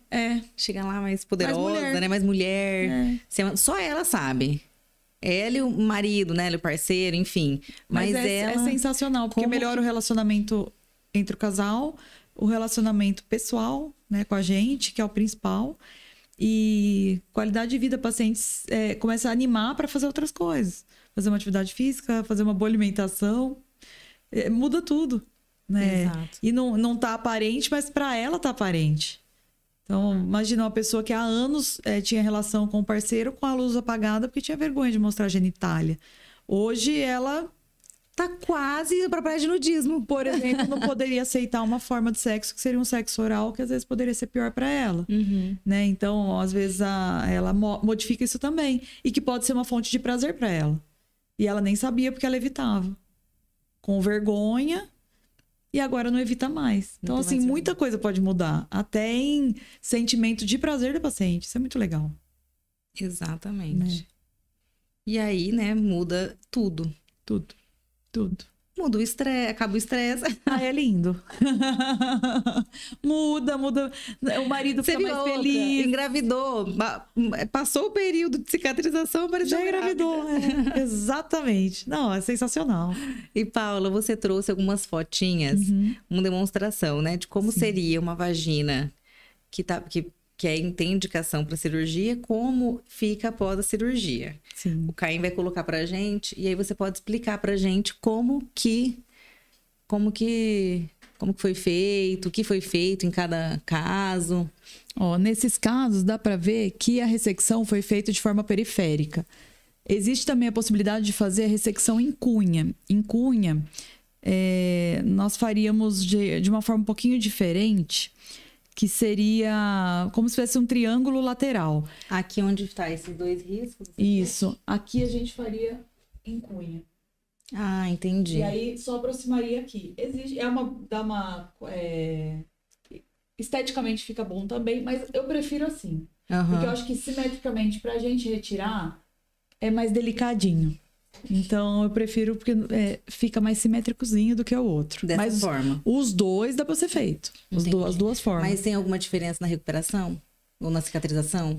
Chega lá mais poderosa, mais mulher. Né? Mais mulher. Só ela sabe. ela e o marido, né? Ela e o parceiro, enfim. Mas é ela... sensacional, porque melhora o relacionamento entre o casal, o relacionamento pessoal, né, com a gente, que é o principal. E qualidade de vida, pacientes começa a animar para fazer outras coisas. Fazer uma atividade física, fazer uma boa alimentação. Muda tudo, né? Exato. E não tá aparente, mas para ela tá aparente. Então, imagina uma pessoa que há anos tinha relação com o parceiro com a luz apagada porque tinha vergonha de mostrar a genitália. Hoje ela tá quase pra praia de nudismo. Por exemplo, não poderia aceitar uma forma de sexo que seria um sexo oral, que às vezes poderia ser pior para ela. Né? Então, às vezes, ela modifica isso também. E que pode ser uma fonte de prazer para ela. E ela nem sabia porque ela evitava. Com vergonha, e agora não evita mais. Então, assim, muita coisa pode mudar. Até em sentimento de prazer do paciente. Isso é muito legal. Exatamente. Né? E aí, né, muda tudo. Tudo. Muda o estresse, acaba o estresse. É lindo. muda. O marido fica mais feliz. Engravidou. Passou o período de cicatrização, mas já engravidou. Exatamente. Não, é sensacional. E, Paula, você trouxe algumas fotinhas, uma demonstração, né? De como seria uma vagina que tem indicação para cirurgia, como fica após a cirurgia. Sim. O Caim vai colocar pra gente, e aí você pode explicar pra gente como que foi feito, o que foi feito em cada caso. Nesses casos, dá para ver que a ressecção foi feita de forma periférica. Existe também a possibilidade de fazer a ressecção em cunha. Em cunha, nós faríamos de uma forma um pouquinho diferente, que seria como se fosse um triângulo lateral. Aqui onde está esses dois riscos? Isso. Aqui a gente faria em cunha. Ah, entendi. E aí só aproximaria aqui. Esteticamente fica bom também, mas eu prefiro assim. Porque eu acho que simetricamente pra gente retirar é mais delicadinho. Então eu prefiro porque fica mais simétricozinho do que o outro. Dessa forma. Os dois dá pra ser feito. As duas formas. Mas tem alguma diferença na recuperação? Ou na cicatrização?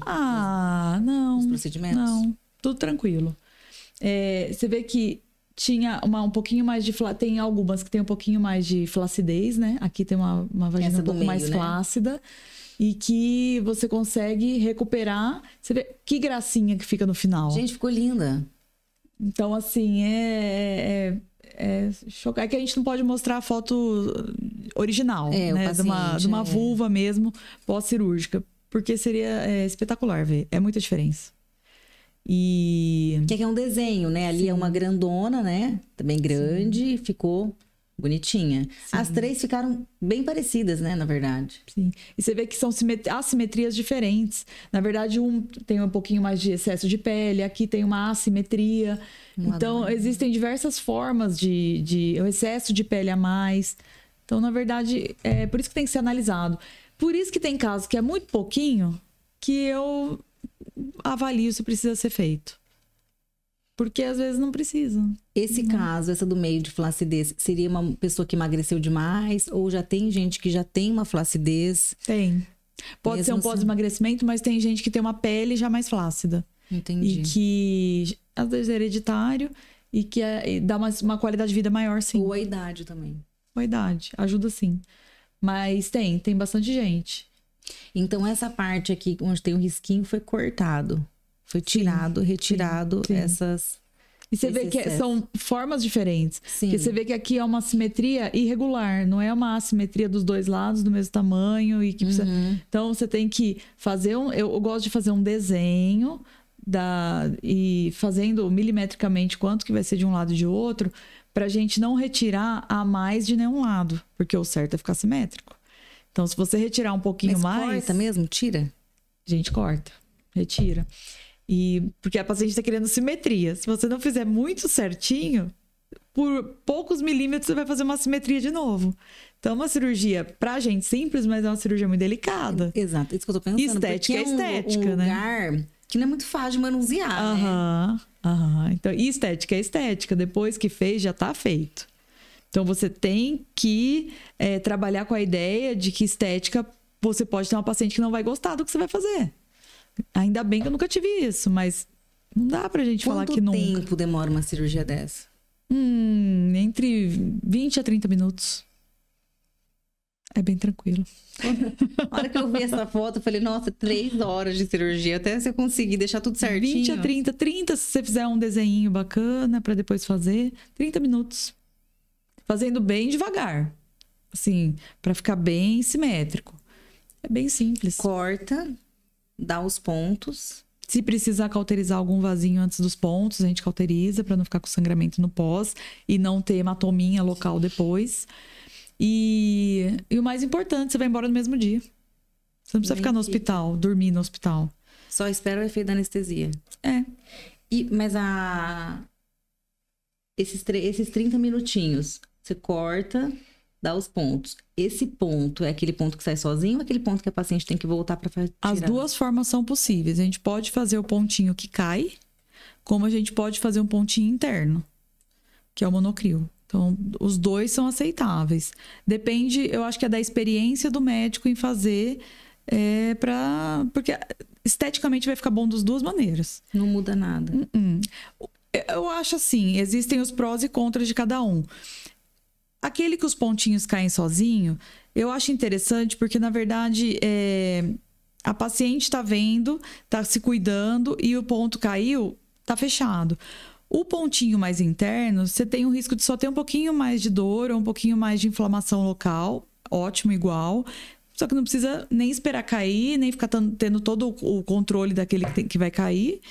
Não. Os procedimentos? Não, tudo tranquilo. Você vê que tinha um pouquinho mais de... Tem algumas que tem um pouquinho mais de flacidez, né? Aqui tem uma vagina um pouco mais flácida. E que você consegue recuperar. Você vê que gracinha que fica no final. Gente, ficou linda. Então, assim, chocante. É que a gente não pode mostrar a foto original, né? De uma vulva mesmo, pós-cirúrgica. Porque seria espetacular ver. É muita diferença. E... Que é um desenho, né? Ali é uma grandona, né? Também grande, ficou bonitinha. Sim. As três ficaram bem parecidas, né? Na verdade. Sim. E você vê que são assimetrias diferentes. Na verdade, um tem um pouquinho mais de excesso de pele, aqui tem uma assimetria. Então, existem diversas formas de o excesso de pele a mais. Então, na verdade, é por isso que tem que ser analisado. Por isso que tem casos que é muito pouquinho que eu avalio se precisa ser feito. Porque às vezes não precisa. Esse caso, essa do meio de flacidez, seria uma pessoa que emagreceu demais? Ou já tem gente que já tem uma flacidez? Tem. Pode ser um pós-emagrecimento, mas tem gente que tem uma pele já mais flácida. Entendi. E que às vezes é hereditário e que dá uma qualidade de vida maior, sim. Ou a idade também. Ou a idade, ajuda sim. Mas tem bastante gente. Então essa parte aqui, onde tem um risquinho, foi cortado. Foi tirado, retirado essas... E você vê que são formas diferentes. Sim. Porque você vê que aqui é uma simetria irregular. Não é uma assimetria dos dois lados do mesmo tamanho. E que precisa... Então, você tem que fazer Eu gosto de fazer um desenho e fazendo milimetricamente quanto que vai ser de um lado e de outro, pra gente não retirar a mais de nenhum lado. Porque o certo é ficar simétrico. Então, se você retirar um pouquinho mais... corta mesmo? Tira? A gente corta. Retira. Porque a paciente está querendo simetria. Se você não fizer muito certinho, por poucos milímetros você vai fazer uma simetria de novo. Então, é uma cirurgia pra gente simples, mas é uma cirurgia muito delicada. Exato, isso que eu tô pensando. Estética é estética, um lugar que não é muito fácil de manusear, né? Então, e estética é estética. Depois que fez, já tá feito. Então, você tem que trabalhar com a ideia de que estética, você pode ter uma paciente que não vai gostar do que você vai fazer. Ainda bem que eu nunca tive isso, mas Não dá pra gente falar que nunca. Quanto tempo demora uma cirurgia dessa? Entre 20 a 30 minutos. É bem tranquilo. A hora que eu vi essa foto, eu falei, nossa, 3 horas de cirurgia. Até você conseguir deixar tudo certinho. 20 a 30, se você fizer um desenho bacana pra depois fazer, 30 minutos. Fazendo bem devagar. Assim, pra ficar bem simétrico. É bem simples. Corta, dá os pontos. Se precisar cauterizar algum vasinho antes dos pontos, a gente cauteriza pra não ficar com sangramento no pós e não ter hematominha local depois. E o mais importante, você vai embora no mesmo dia. Você não precisa ficar no hospital, dormir no hospital. Só espera o efeito da anestesia. Mas esses 30 minutinhos, você corta, dá os pontos. Esse ponto é aquele ponto que sai sozinho ou aquele ponto que a paciente tem que voltar para tirar? As duas formas são possíveis. A gente pode fazer o pontinho que cai, como a gente pode fazer um pontinho interno, que é o monocrio. Então, os dois são aceitáveis. Depende, eu acho que é da experiência do médico em fazer, porque esteticamente vai ficar bom das duas maneiras. Não muda nada. Eu acho assim, existem os prós e contras de cada um. Aquele que os pontinhos caem sozinho, eu acho interessante porque, na verdade, a paciente está vendo, está se cuidando e o ponto caiu, está fechado. O pontinho mais interno, você tem o risco de só ter um pouquinho mais de dor ou um pouquinho mais de inflamação local. Ótimo, igual. Só que não precisa nem esperar cair, nem ficar tendo todo o controle daquele que vai cair.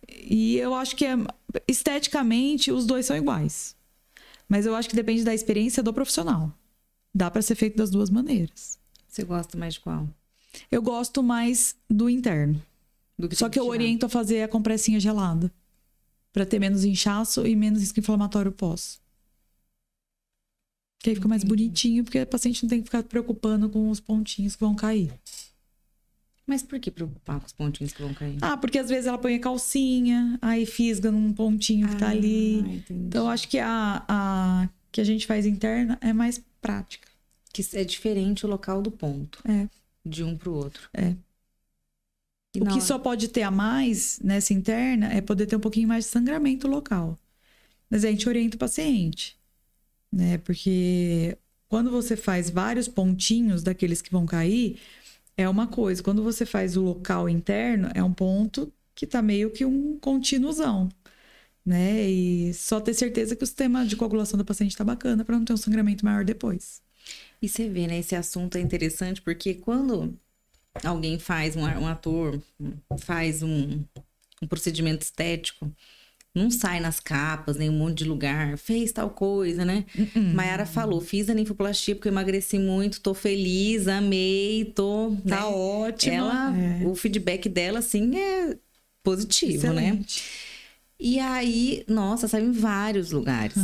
E eu acho que esteticamente os dois são iguais. Mas eu acho que depende da experiência do profissional. Dá para ser feito das duas maneiras. Você gosta mais de qual? Eu gosto mais do interno. Só que eu oriento a fazer a compressinha gelada. Para ter menos inchaço e menos risco inflamatório pós. Que aí fica mais bonitinho, porque a paciente não tem que ficar preocupando com os pontinhos que vão cair. Mas por que preocupar com os pontinhos que vão cair? Porque às vezes ela põe a calcinha, aí fisga num pontinho que tá ali. Entendi. Então, eu acho que a que a gente faz interna é mais prática. Que é diferente o local do ponto. De um pro outro. O que só pode ter a mais nessa interna é poder ter um pouquinho mais de sangramento local. Mas a gente orienta o paciente, né? Porque quando você faz vários pontinhos daqueles que vão cair, é uma coisa. Quando você faz o local interno, é um ponto que tá meio que um contínuozão, né? E só ter certeza que o sistema de coagulação do paciente tá bacana para não ter um sangramento maior depois. E você vê, né? Esse assunto é interessante porque quando alguém faz, um ator faz um procedimento estético, não sai nas capas, nem um monte de lugar, fez tal coisa, né? Maiara falou, fiz a ninfoplastia porque eu emagreci muito, tô feliz, amei, Tá ótima. O feedback dela, assim, é positivo, excelente, né? E aí, nossa, saiu em vários lugares.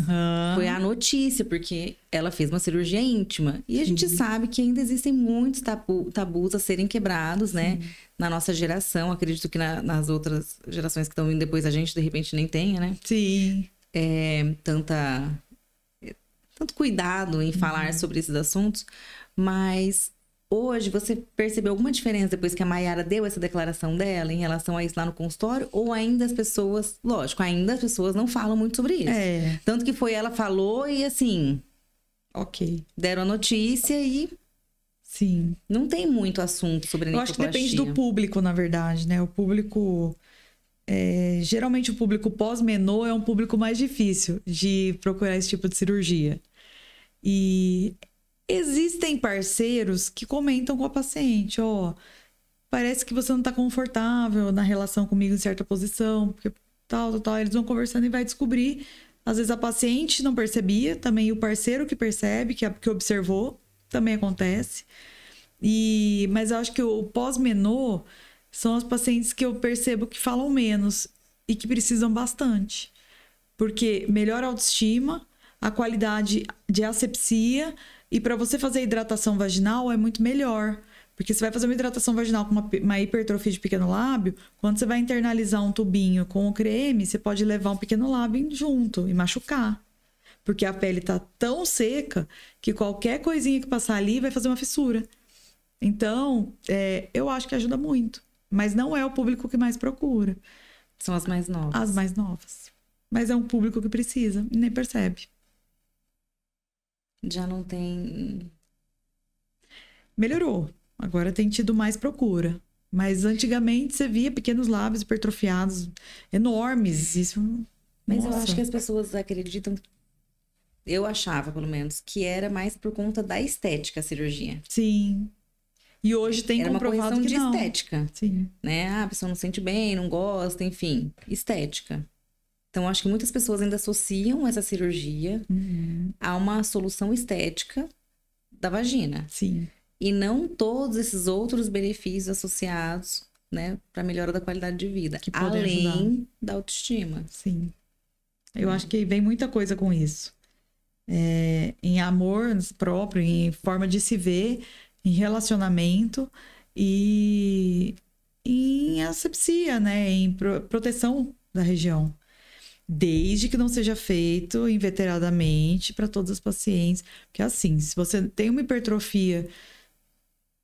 Foi a notícia, porque ela fez uma cirurgia íntima. E a gente sabe que ainda existem muitos tabus a serem quebrados, né? Na nossa geração. Acredito que nas outras gerações que estão vindo depois a gente, de repente, nem tenha, né? Sim. Tanto cuidado em falar sobre esses assuntos. Mas hoje, você percebeu alguma diferença depois que a Maiara deu essa declaração dela em relação a isso lá no consultório? Ou ainda as pessoas... Lógico, ainda as pessoas não falam muito sobre isso. Tanto que ela falou e assim... Ok. Deram a notícia e... Sim. Não tem muito assunto sobre a ninfoplastia. Eu acho que depende do público, na verdade, né? O público... geralmente o público pós-menô é um público mais difícil de procurar esse tipo de cirurgia. E... existem parceiros que comentam com a paciente, parece que você não tá confortável na relação comigo em certa posição, porque tal. Eles vão conversando e vai descobrir. Às vezes a paciente não percebia, também o parceiro que percebe, que observou, também acontece. Mas eu acho que o pós-menô são as pacientes que eu percebo que falam menos e que precisam bastante. Porque melhora a autoestima, a qualidade de asepsia. E para você fazer hidratação vaginal é muito melhor. Porque você vai fazer uma hidratação vaginal com uma hipertrofia de pequeno lábio, quando você vai internalizar um tubinho com o creme, você pode levar um pequeno lábio junto e machucar. Porque a pele tá tão seca que qualquer coisinha que passar ali vai fazer uma fissura. Então, eu acho que ajuda muito. Mas não é o público que mais procura. São as mais novas. As mais novas. Mas é um público que precisa e nem percebe. Já não tem... Melhorou. Agora tem tido mais procura. Mas antigamente você via pequenos lábios hipertrofiados enormes. Isso... Mas Nossa. eu acho que as pessoas acreditam... Eu achava, pelo menos, que era mais por conta da estética a cirurgia. Sim. E hoje tem Era uma comprovado correção que de não. estética. Sim. Né? Ah, a pessoa não se sente bem, não gosta, enfim. Estética. Então, acho que muitas pessoas ainda associam essa cirurgia a uma solução estética da vagina. Sim. E não todos esses outros benefícios associados, né, para melhora da qualidade de vida. Que podem além ajudar. da autoestima. Sim. Eu acho que vem muita coisa com isso. Em amor próprio, em forma de se ver, em relacionamento e em asepsia, né? Em proteção da região. Desde que não seja feito inveteradamente para todas as pacientes. Porque assim, se você tem uma hipertrofia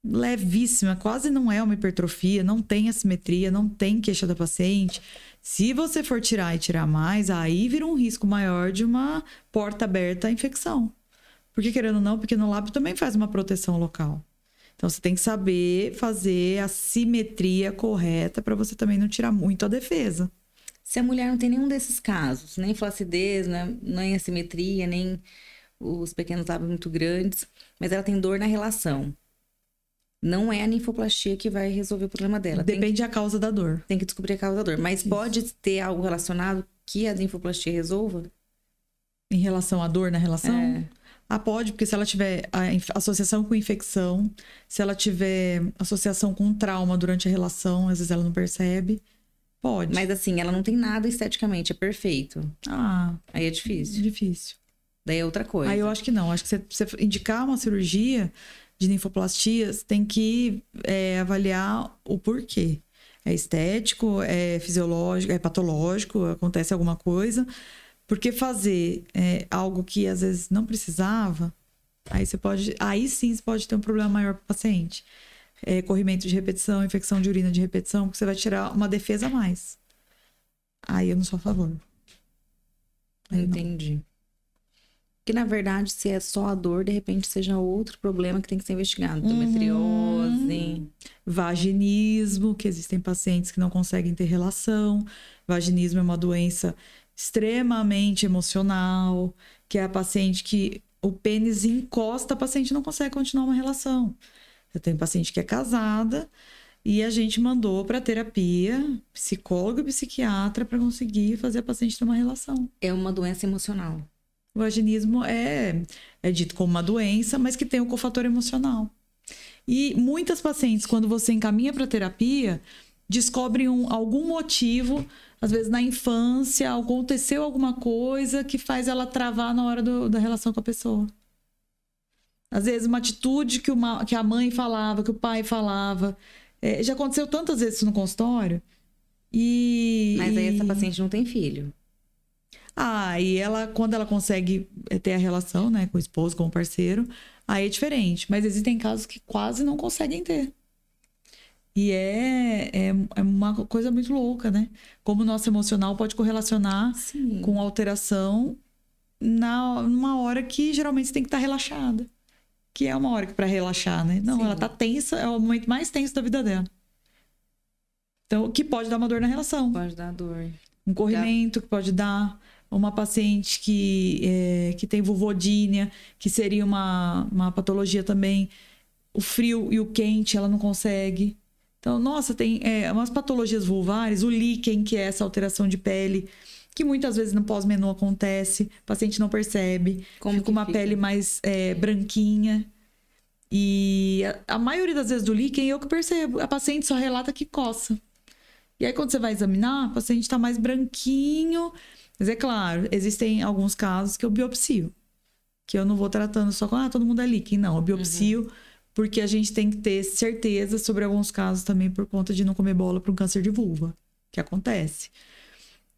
levíssima, quase não é uma hipertrofia, não tem assimetria, não tem queixa da paciente. Se você for tirar e tirar mais, aí vira um risco maior de uma porta aberta à infecção. Porque querendo ou não, porque no lábio também faz uma proteção local. Então você tem que saber fazer a simetria correta para você também não tirar muito a defesa. Se a mulher não tem nenhum desses casos, nem flacidez, né, nem assimetria, nem os pequenos lábios muito grandes, mas ela tem dor na relação. Não é a ninfoplastia que vai resolver o problema dela. Depende da causa da dor. Tem que descobrir a causa da dor. Mas Isso. pode ter algo relacionado que a ninfoplastia resolva? Em relação à dor na relação? É. Ah, pode, porque se ela tiver associação com infecção, se ela tiver associação com trauma durante a relação, às vezes ela não percebe, pode. Mas assim, ela não tem nada esteticamente, é perfeito. Ah, Aí é difícil. difícil. Daí é outra coisa. Aí eu acho que não. Acho que você indicar uma cirurgia de ninfoplastia, você tem que avaliar o porquê. É estético, é fisiológico, é patológico, acontece alguma coisa. Porque fazer algo que às vezes não precisava, aí sim você pode ter um problema maior para o paciente. Corrimento de repetição, infecção de urina de repetição, porque você vai tirar uma defesa a mais. Aí eu não sou a favor. Entendi. Que na verdade, se é só a dor, de repente seja outro problema que tem que ser investigado. Endometriose. Vaginismo, que existem pacientes que não conseguem ter relação. Vaginismo é uma doença extremamente emocional, que é a paciente que o pênis encosta, a paciente não consegue continuar uma relação. Eu tenho paciente que é casada e a gente mandou para terapia, psicólogo e psiquiatra, para conseguir fazer a paciente ter uma relação. É uma doença emocional. O vaginismo é dito como uma doença, mas que tem o cofator emocional. E muitas pacientes, quando você encaminha para terapia, descobrem algum motivo, às vezes na infância, aconteceu alguma coisa que faz ela travar na hora da relação com a pessoa. Às vezes uma atitude que a mãe falava, que o pai falava. Já aconteceu tantas vezes isso no consultório. Mas aí essa paciente não tem filho. E quando ela consegue ter a relação, né, com o esposo, com o parceiro, aí é diferente. Mas existem casos que quase não conseguem ter. E é uma coisa muito louca, né? Como o nosso emocional pode correlacionar com alteração numa hora que geralmente você tem que estar relaxada. Que é uma hora para relaxar, né? Não, ela tá tensa, é o momento mais tenso da vida dela. Então, que pode dar uma dor na relação. Pode dar dor. Um corrimento que pode dar. Uma paciente que tem vulvodínia, que seria uma patologia também. O frio e o quente, ela não consegue. Então, nossa, tem umas patologias vulvares. O líquen, que é essa alteração de pele, que muitas vezes no pós-menô acontece. O paciente não percebe. Fica uma pele mais branquinha. E a maioria das vezes do líquen, eu que percebo. A paciente só relata que coça. E aí, quando você vai examinar, o paciente está mais branquinho. Mas é claro, existem alguns casos que eu biopsio. Que eu não vou tratando só com, todo mundo é líquen. Não, eu biopsio porque a gente tem que ter certeza sobre alguns casos também por conta de não comer bola para um câncer de vulva. Que acontece.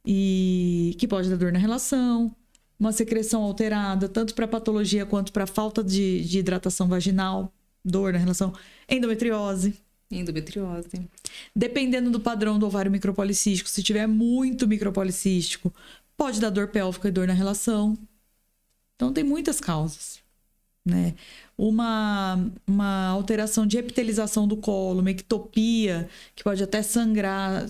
E que pode dar dor na relação, uma secreção alterada, tanto para patologia quanto para falta de hidratação vaginal, dor na relação, endometriose. Endometriose. Dependendo do padrão do ovário micropolicístico, se tiver muito micropolicístico, pode dar dor pélvica e dor na relação. Então, tem muitas causas, né? Uma alteração de epitelização do colo, uma ectopia, que pode até sangrar.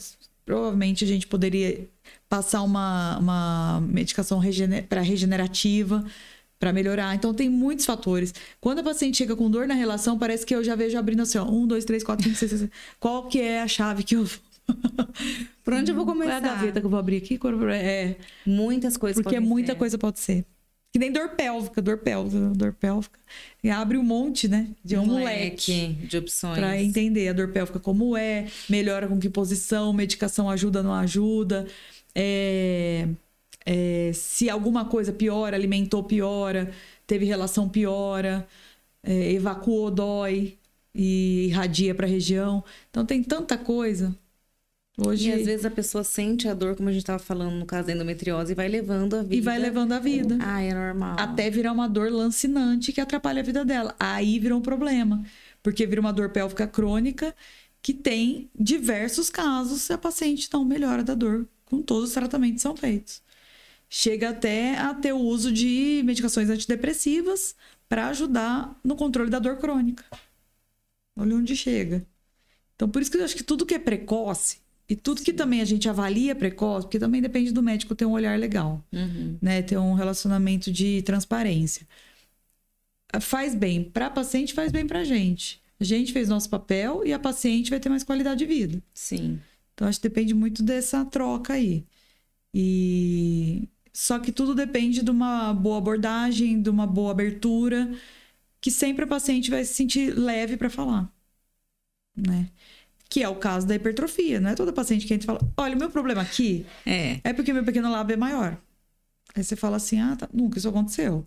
Provavelmente a gente poderia passar uma medicação regenerativa para melhorar. Então, tem muitos fatores. Quando a paciente chega com dor na relação, parece que eu já vejo abrindo assim, ó, 1, 2, 3, 4, 5, 6, 7. Qual que é a chave que eu... Por onde eu vou começar? Qual é a gaveta que eu vou abrir aqui? Muitas coisas porque podem muita ser. coisa pode ser. Que nem dor pélvica. E abre um monte, né? De um leque de opções. Para entender a dor pélvica como é, melhora com que posição, medicação ajuda, não ajuda. Se alguma coisa piora, alimentou, piora, teve relação, piora, evacuou, dói e irradia para a região. Então tem tanta coisa. Hoje... E às vezes a pessoa sente a dor, como a gente estava falando no caso da endometriose, e vai levando a vida. Ah, é normal. Até virar uma dor lancinante que atrapalha a vida dela. Aí vira um problema. Porque vira uma dor pélvica crônica que tem diversos casos se a paciente não melhora da dor com todos os tratamentos que são feitos. Chega até a ter o uso de medicações antidepressivas para ajudar no controle da dor crônica. Olha onde chega. Então, por isso que eu acho que tudo que é precoce, e tudo que também a gente avalia precoce, porque também depende do médico ter um olhar legal, né? Ter um relacionamento de transparência. Faz bem para a paciente, faz bem para a gente. A gente fez nosso papel e a paciente vai ter mais qualidade de vida. Sim. Então, acho que depende muito dessa troca aí. Só que tudo depende de uma boa abordagem, de uma boa abertura, que sempre a paciente vai se sentir leve para falar, né? Que é o caso da hipertrofia. Não é toda paciente que a gente fala, olha, o meu problema aqui é porque meu pequeno lábio é maior. Aí você fala assim, tá, nunca isso aconteceu.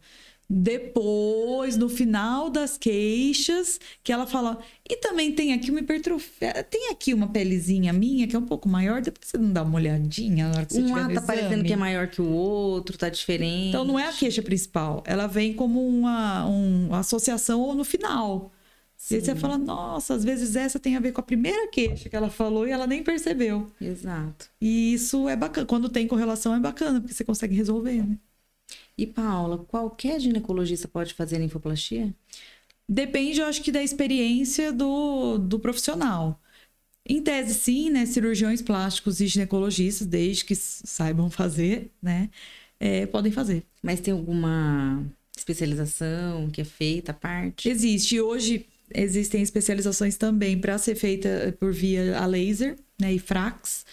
Depois, no final das queixas, que ela fala, e também tem aqui uma hipertrofia, tem aqui uma pelezinha minha que é um pouco maior, depois você não dá uma olhadinha na hora que você tiver no tá parecendo que é maior que o outro, tá diferente. Então, não é a queixa principal. Ela vem como uma associação no final. Sim. E aí você fala, nossa, às vezes essa tem a ver com a primeira queixa que ela falou e ela nem percebeu. Exato. E isso é bacana. Quando tem correlação é bacana, porque você consegue resolver, né? E, Paula, qualquer ginecologista pode fazer linfoplastia? Depende, eu acho que da experiência do profissional. Em tese, sim, né? Cirurgiões plásticos e ginecologistas, desde que saibam fazer, né? Podem fazer. Mas tem alguma especialização que é feita à parte? Existe. Hoje existem especializações também para ser feita por via a laser, né? E FRAX,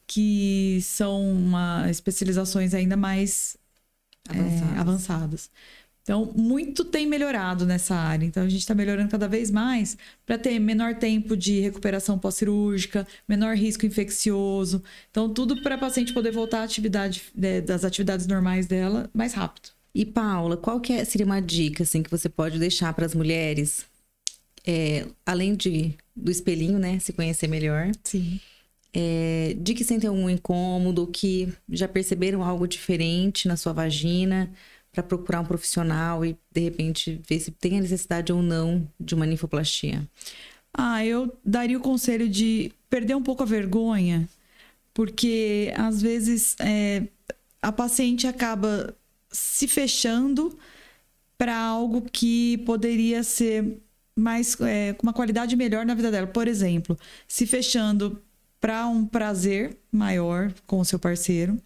que são especializações ainda mais avançadas. Então, muito tem melhorado nessa área. Então, a gente está melhorando cada vez mais para ter menor tempo de recuperação pós-cirúrgica, menor risco infeccioso. Então, tudo para a paciente poder voltar à atividade, das atividades normais dela mais rápido. E, Paula, qual seria uma dica assim, que você pode deixar para as mulheres, além do espelhinho, né? Se conhecer melhor. Sim. De que sentem algum incômodo, que já perceberam algo diferente na sua vagina, para procurar um profissional e, de repente, ver se tem a necessidade ou não de uma linfoplastia? Eu daria o conselho de perder um pouco a vergonha, porque, às vezes, a paciente acaba se fechando para algo que poderia ser mais, com uma qualidade melhor na vida dela. Por exemplo, se fechando para um prazer maior com o seu parceiro,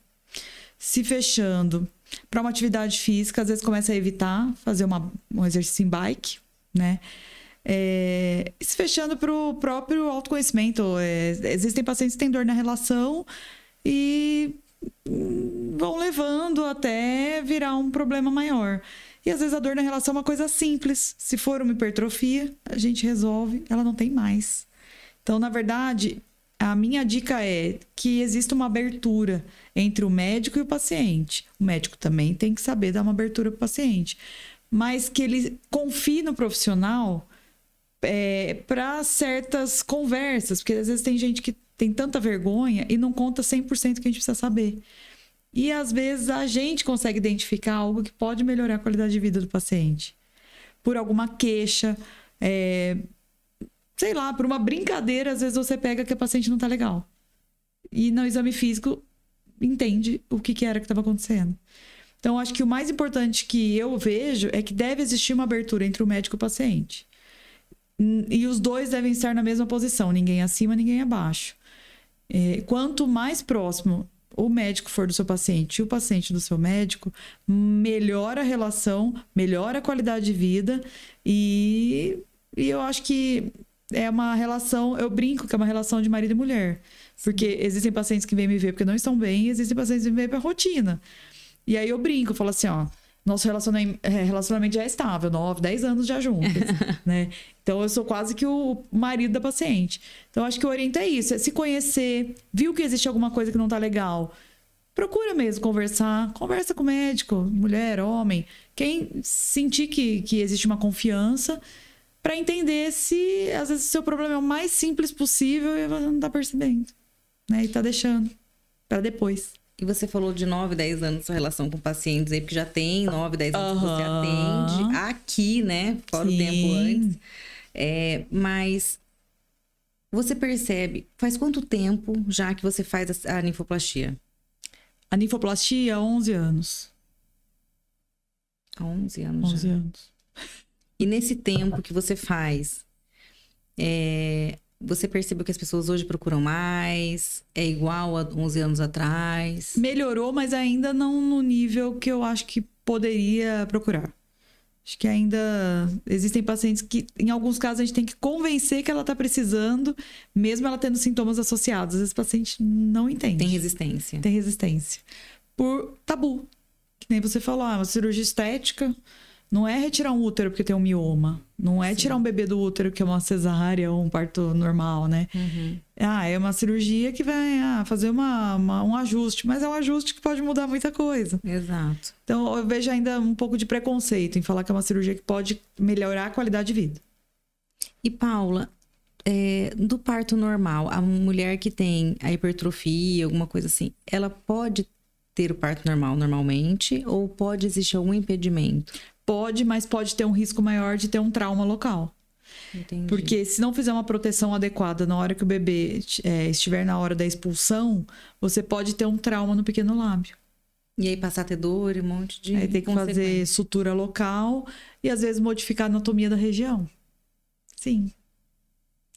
se fechando para uma atividade física, às vezes começa a evitar fazer um exercício em bike, né? Se fechando para o próprio autoconhecimento. Existem pacientes que têm dor na relação e vão levando até virar um problema maior. E às vezes a dor na relação é uma coisa simples. Se for uma hipertrofia, a gente resolve, ela não tem mais. Então, na verdade, a minha dica é que exista uma abertura entre o médico e o paciente. O médico também tem que saber dar uma abertura para o paciente. Mas que ele confie no profissional para certas conversas. Porque às vezes tem gente que tem tanta vergonha e não conta 100% que a gente precisa saber. E às vezes a gente consegue identificar algo que pode melhorar a qualidade de vida do paciente. Por alguma queixa, sei lá, por uma brincadeira, às vezes você pega que a paciente não tá legal. E no exame físico, entende o que era que estava acontecendo. Então, acho que o mais importante que eu vejo é que deve existir uma abertura entre o médico e o paciente. E os dois devem estar na mesma posição, ninguém acima, ninguém abaixo. Quanto mais próximo o médico for do seu paciente e o paciente do seu médico, melhora a relação, melhora a qualidade de vida e eu acho que é uma relação, eu brinco que é uma relação de marido e mulher. Porque existem pacientes que vêm me ver porque não estão bem e existem pacientes que vêm me ver pela rotina. E aí eu brinco, eu falo assim, ó, nosso relacionamento já é estável, 9, 10 anos já juntos, né? Então eu sou quase que o marido da paciente. Então acho que o oriento é isso, é se conhecer, viu que existe alguma coisa que não tá legal, procura mesmo conversar, conversa com o médico, mulher, homem, quem sentir que existe uma confiança para entender se às vezes o seu problema é o mais simples possível e você não tá percebendo, né? E tá deixando para depois. E você falou de 9, 10 anos de sua relação com pacientes aí, porque já tem 9, 10 anos que você atende aqui, né? Fora o tempo antes. Mas você percebe, faz quanto tempo já que você faz a ninfoplastia? A ninfoplastia, 11 anos. Há 11 anos 11 já. anos. E nesse tempo que você faz, você percebeu que as pessoas hoje procuram mais? É igual a 11 anos atrás? Melhorou, mas ainda não no nível que eu acho que poderia procurar. Acho que ainda existem pacientes que, em alguns casos, a gente tem que convencer que ela está precisando, mesmo ela tendo sintomas associados. Às vezes o paciente não entende. Tem resistência. Tem resistência. Por tabu. Que nem você falou, uma cirurgia estética não é retirar um útero porque tem um mioma. Não é tirar um bebê do útero que é uma cesárea ou um parto normal, né? Uhum. É uma cirurgia que vai fazer um ajuste. Mas é um ajuste que pode mudar muita coisa. Exato. Então, eu vejo ainda um pouco de preconceito em falar que é uma cirurgia que pode melhorar a qualidade de vida. E, Paula, do parto normal, a mulher que tem a hipertrofia, alguma coisa assim, ela pode ter o parto normal normalmente ou pode existir algum impedimento? Pode, mas pode ter um risco maior de ter um trauma local. Entendi. Porque se não fizer uma proteção adequada na hora que o bebê estiver na hora da expulsão, você pode ter um trauma no pequeno lábio. E aí passar a ter dor e um monte de Aí tem que fazer sutura local e às vezes modificar a anatomia da região. Sim.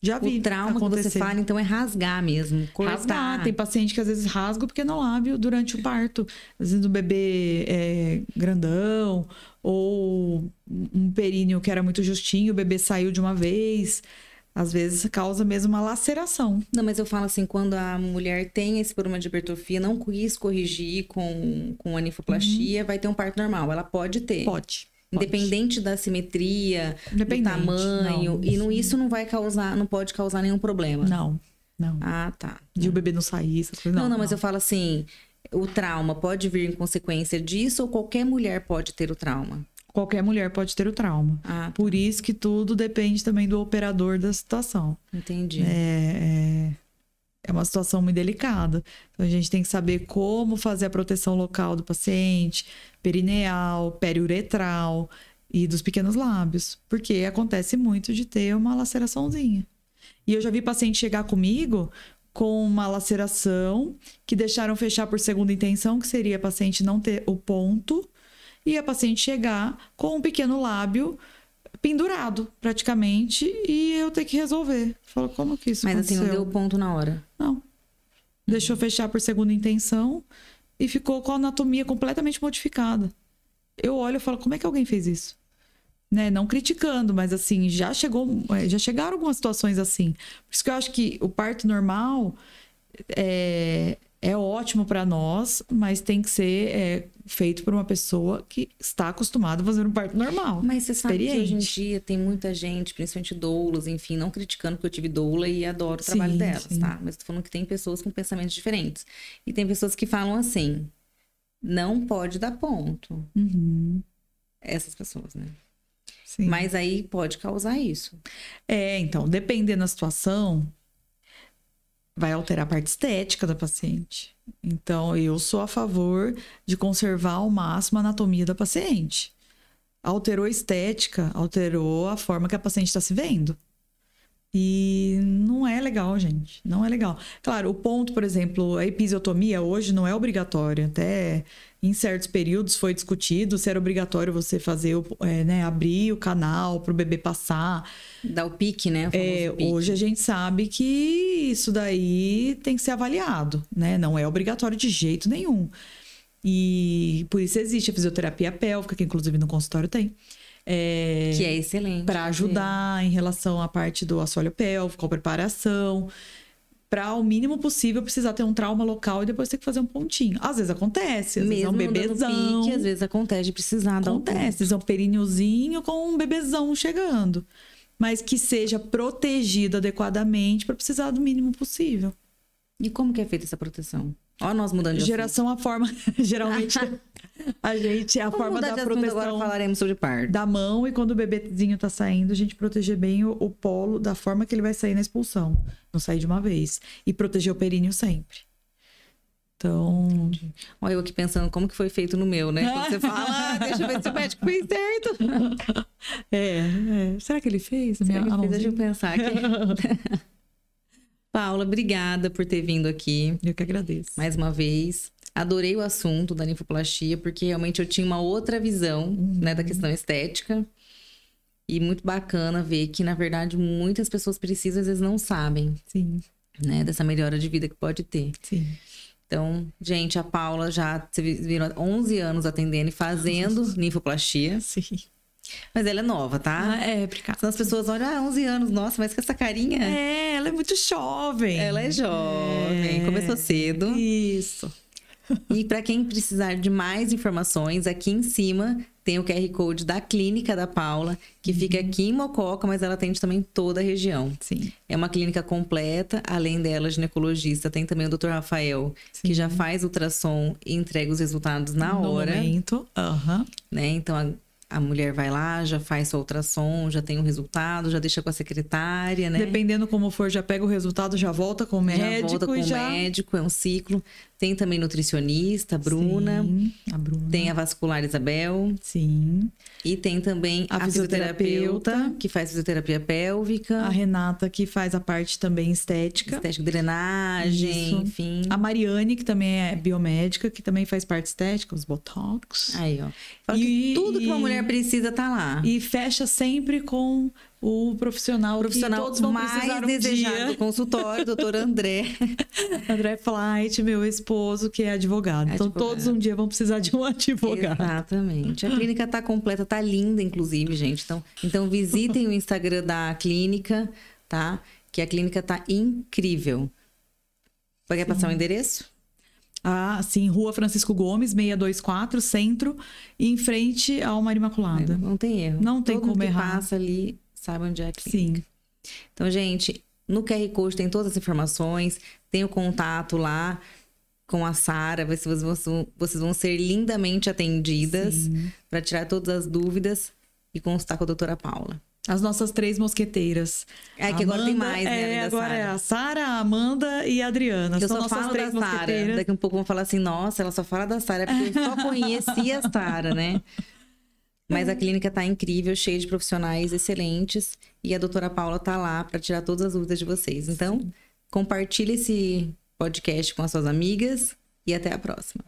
Já vi. O trauma que você fala, então, é rasgar mesmo, cortar. Rasgar. Tem paciente que às vezes rasga o pequeno lábio durante o parto. Às vezes o bebê é grandão ou um períneo que era muito justinho, o bebê saiu de uma vez. Às vezes causa mesmo uma laceração. Não, mas eu falo assim, quando a mulher tem esse problema de hipertrofia, não quis corrigir com a ninfoplastia, vai ter um parto normal. Ela pode ter. Pode. Independente da simetria, do tamanho. Isso não vai causar, não pode causar nenhum problema. Não. Ah, tá. De o bebê não sair, essas coisas. Não, mas eu falo assim, o trauma pode vir em consequência disso ou qualquer mulher pode ter o trauma? Qualquer mulher pode ter o trauma. Ah, tá. Por isso que tudo depende também do operador da situação. Entendi. É uma situação muito delicada. Então, a gente tem que saber como fazer a proteção local do paciente, perineal, periuretral e dos pequenos lábios. Porque acontece muito de ter uma laceraçãozinha. E eu já vi paciente chegar comigo com uma laceração que deixaram fechar por segunda intenção, que seria a paciente não ter o ponto, e a paciente chegar com um pequeno lábio pendurado, praticamente, e eu ter que resolver. Falo, como que isso aconteceu? Mas assim, não deu ponto na hora? Não. Deixou fechar por segunda intenção e ficou com a anatomia completamente modificada. Eu olho e falo, como é que alguém fez isso? Né? Não criticando, mas assim, já chegaram algumas situações assim. Por isso que eu acho que o parto normal é ótimo para nós, mas tem que ser feito por uma pessoa que está acostumada a fazer um parto normal. Mas você sabe que hoje em dia tem muita gente, principalmente doulas, enfim, não criticando, porque eu tive doula e adoro o trabalho delas, tá? Mas tô falando que tem pessoas com pensamentos diferentes. E tem pessoas que falam assim, não pode dar ponto. Uhum. Essas pessoas, né? Sim. Mas aí pode causar isso. Então, dependendo da situação, vai alterar a parte estética da paciente. Então, eu sou a favor de conservar ao máximo a anatomia da paciente. Alterou a estética, alterou a forma que a paciente está se vendo. E não é legal, gente. Não é legal. Claro, o ponto, por exemplo, a episiotomia hoje não é obrigatória. Até em certos períodos foi discutido se era obrigatório você fazer, abrir o canal para o bebê passar. Dá o pique, né? O famoso pique. Hoje a gente sabe que isso daí tem que ser avaliado, né? Não é obrigatório de jeito nenhum. E por isso existe a fisioterapia pélvica, que inclusive no consultório tem. Que é excelente. Para ajudar em relação à parte do assoalho pélvico, a preparação. Para o mínimo possível precisar ter um trauma local e depois ter que fazer um pontinho. Às vezes acontece, às vezes é um bebezão. Pique, às vezes acontece de precisar dar um ponto. Acontece, às vezes é um períneuzinho com um bebezão chegando. Mas que seja protegido adequadamente para precisar do mínimo possível. E como que é feita essa proteção? Ó, nós mudando de geração assunto. A forma, geralmente a gente a forma da proteção agora falaremos sobre parto. Da mão, e quando o bebezinho tá saindo, a gente proteger bem o polo da forma que ele vai sair na expulsão, não sair de uma vez, e proteger o períneo sempre. Então, olha eu aqui pensando como que foi feito no meu, né? Quando você fala, deixa eu ver se o médico fez certo. Será que ele fez? Será que ele fez? Deixa eu pensar aqui. Paula, obrigada por ter vindo aqui. Eu que agradeço. Mais uma vez. Adorei o assunto da ninfoplastia, porque realmente eu tinha uma outra visão, né, da questão estética. E muito bacana ver que, na verdade, muitas pessoas precisam, às vezes não sabem. Sim. Né, dessa melhora de vida que pode ter. Sim. Então, gente, a Paula já virou 11 anos atendendo e fazendo ninfoplastia. Sim. Mas ela é nova, tá? Obrigada. Senão as pessoas olham, 11 anos, nossa, mas com essa carinha. Ela é muito jovem. Ela é jovem, começou cedo. Isso. E para quem precisar de mais informações, aqui em cima tem o QR Code da clínica da Paula, que fica aqui em Mococa, mas ela atende também toda a região. Sim. É uma clínica completa, além dela, ginecologista. Tem também o Dr. Rafael, Sim. que já faz ultrassom e entrega os resultados na hora. No momento. Né? Então, a mulher vai lá, já faz seu ultrassom, já tem o resultado, já deixa com a secretária, né? Dependendo como for, já pega o resultado, já volta com o médico. Já volta com o médico, é um ciclo. Tem também nutricionista, a Bruna. Sim, a Bruna. Tem a vascular Isabel. Sim. E tem também a fisioterapeuta, que faz fisioterapia pélvica. A Renata, que faz a parte também estética. Estética, drenagem, Isso. enfim. A Mariane, que também é biomédica, que também faz parte estética, os botox. Aí, ó. Fala que tudo que uma mulher precisa tá lá. E fecha sempre com o profissional que todos vão precisar mais desejado do consultório, doutor André. André Flight, meu esposo, que é advogado. Então, todos um dia vão precisar de um advogado. Exatamente. A clínica tá completa, tá linda, inclusive, gente. Então visitem o Instagram da clínica, tá? Que a clínica tá incrível. Quer passar o endereço? Sim, Rua Francisco Gomes, 624, Centro, e em frente ao Maria Imaculada. Não tem erro. Não tem como errar. Passa ali, sabe onde é a clínica. Sim. Então, gente, no QR Code tem todas as informações, tem o contato lá com a Sara, vocês vão ser lindamente atendidas para tirar todas as dúvidas e consultar com a doutora Paula. As nossas 3 mosqueteiras. É que agora tem mais, né? Agora é a Sara, a Amanda e a Adriana. Eu São só nossas falo 3 da Sara. Daqui a um pouco vão falar assim, nossa, ela só fala da Sara, porque eu só conhecia a Sara, né? Mas a clínica tá incrível, cheia de profissionais excelentes. E a doutora Paula tá lá para tirar todas as dúvidas de vocês. Então, compartilhe esse podcast com as suas amigas e até a próxima.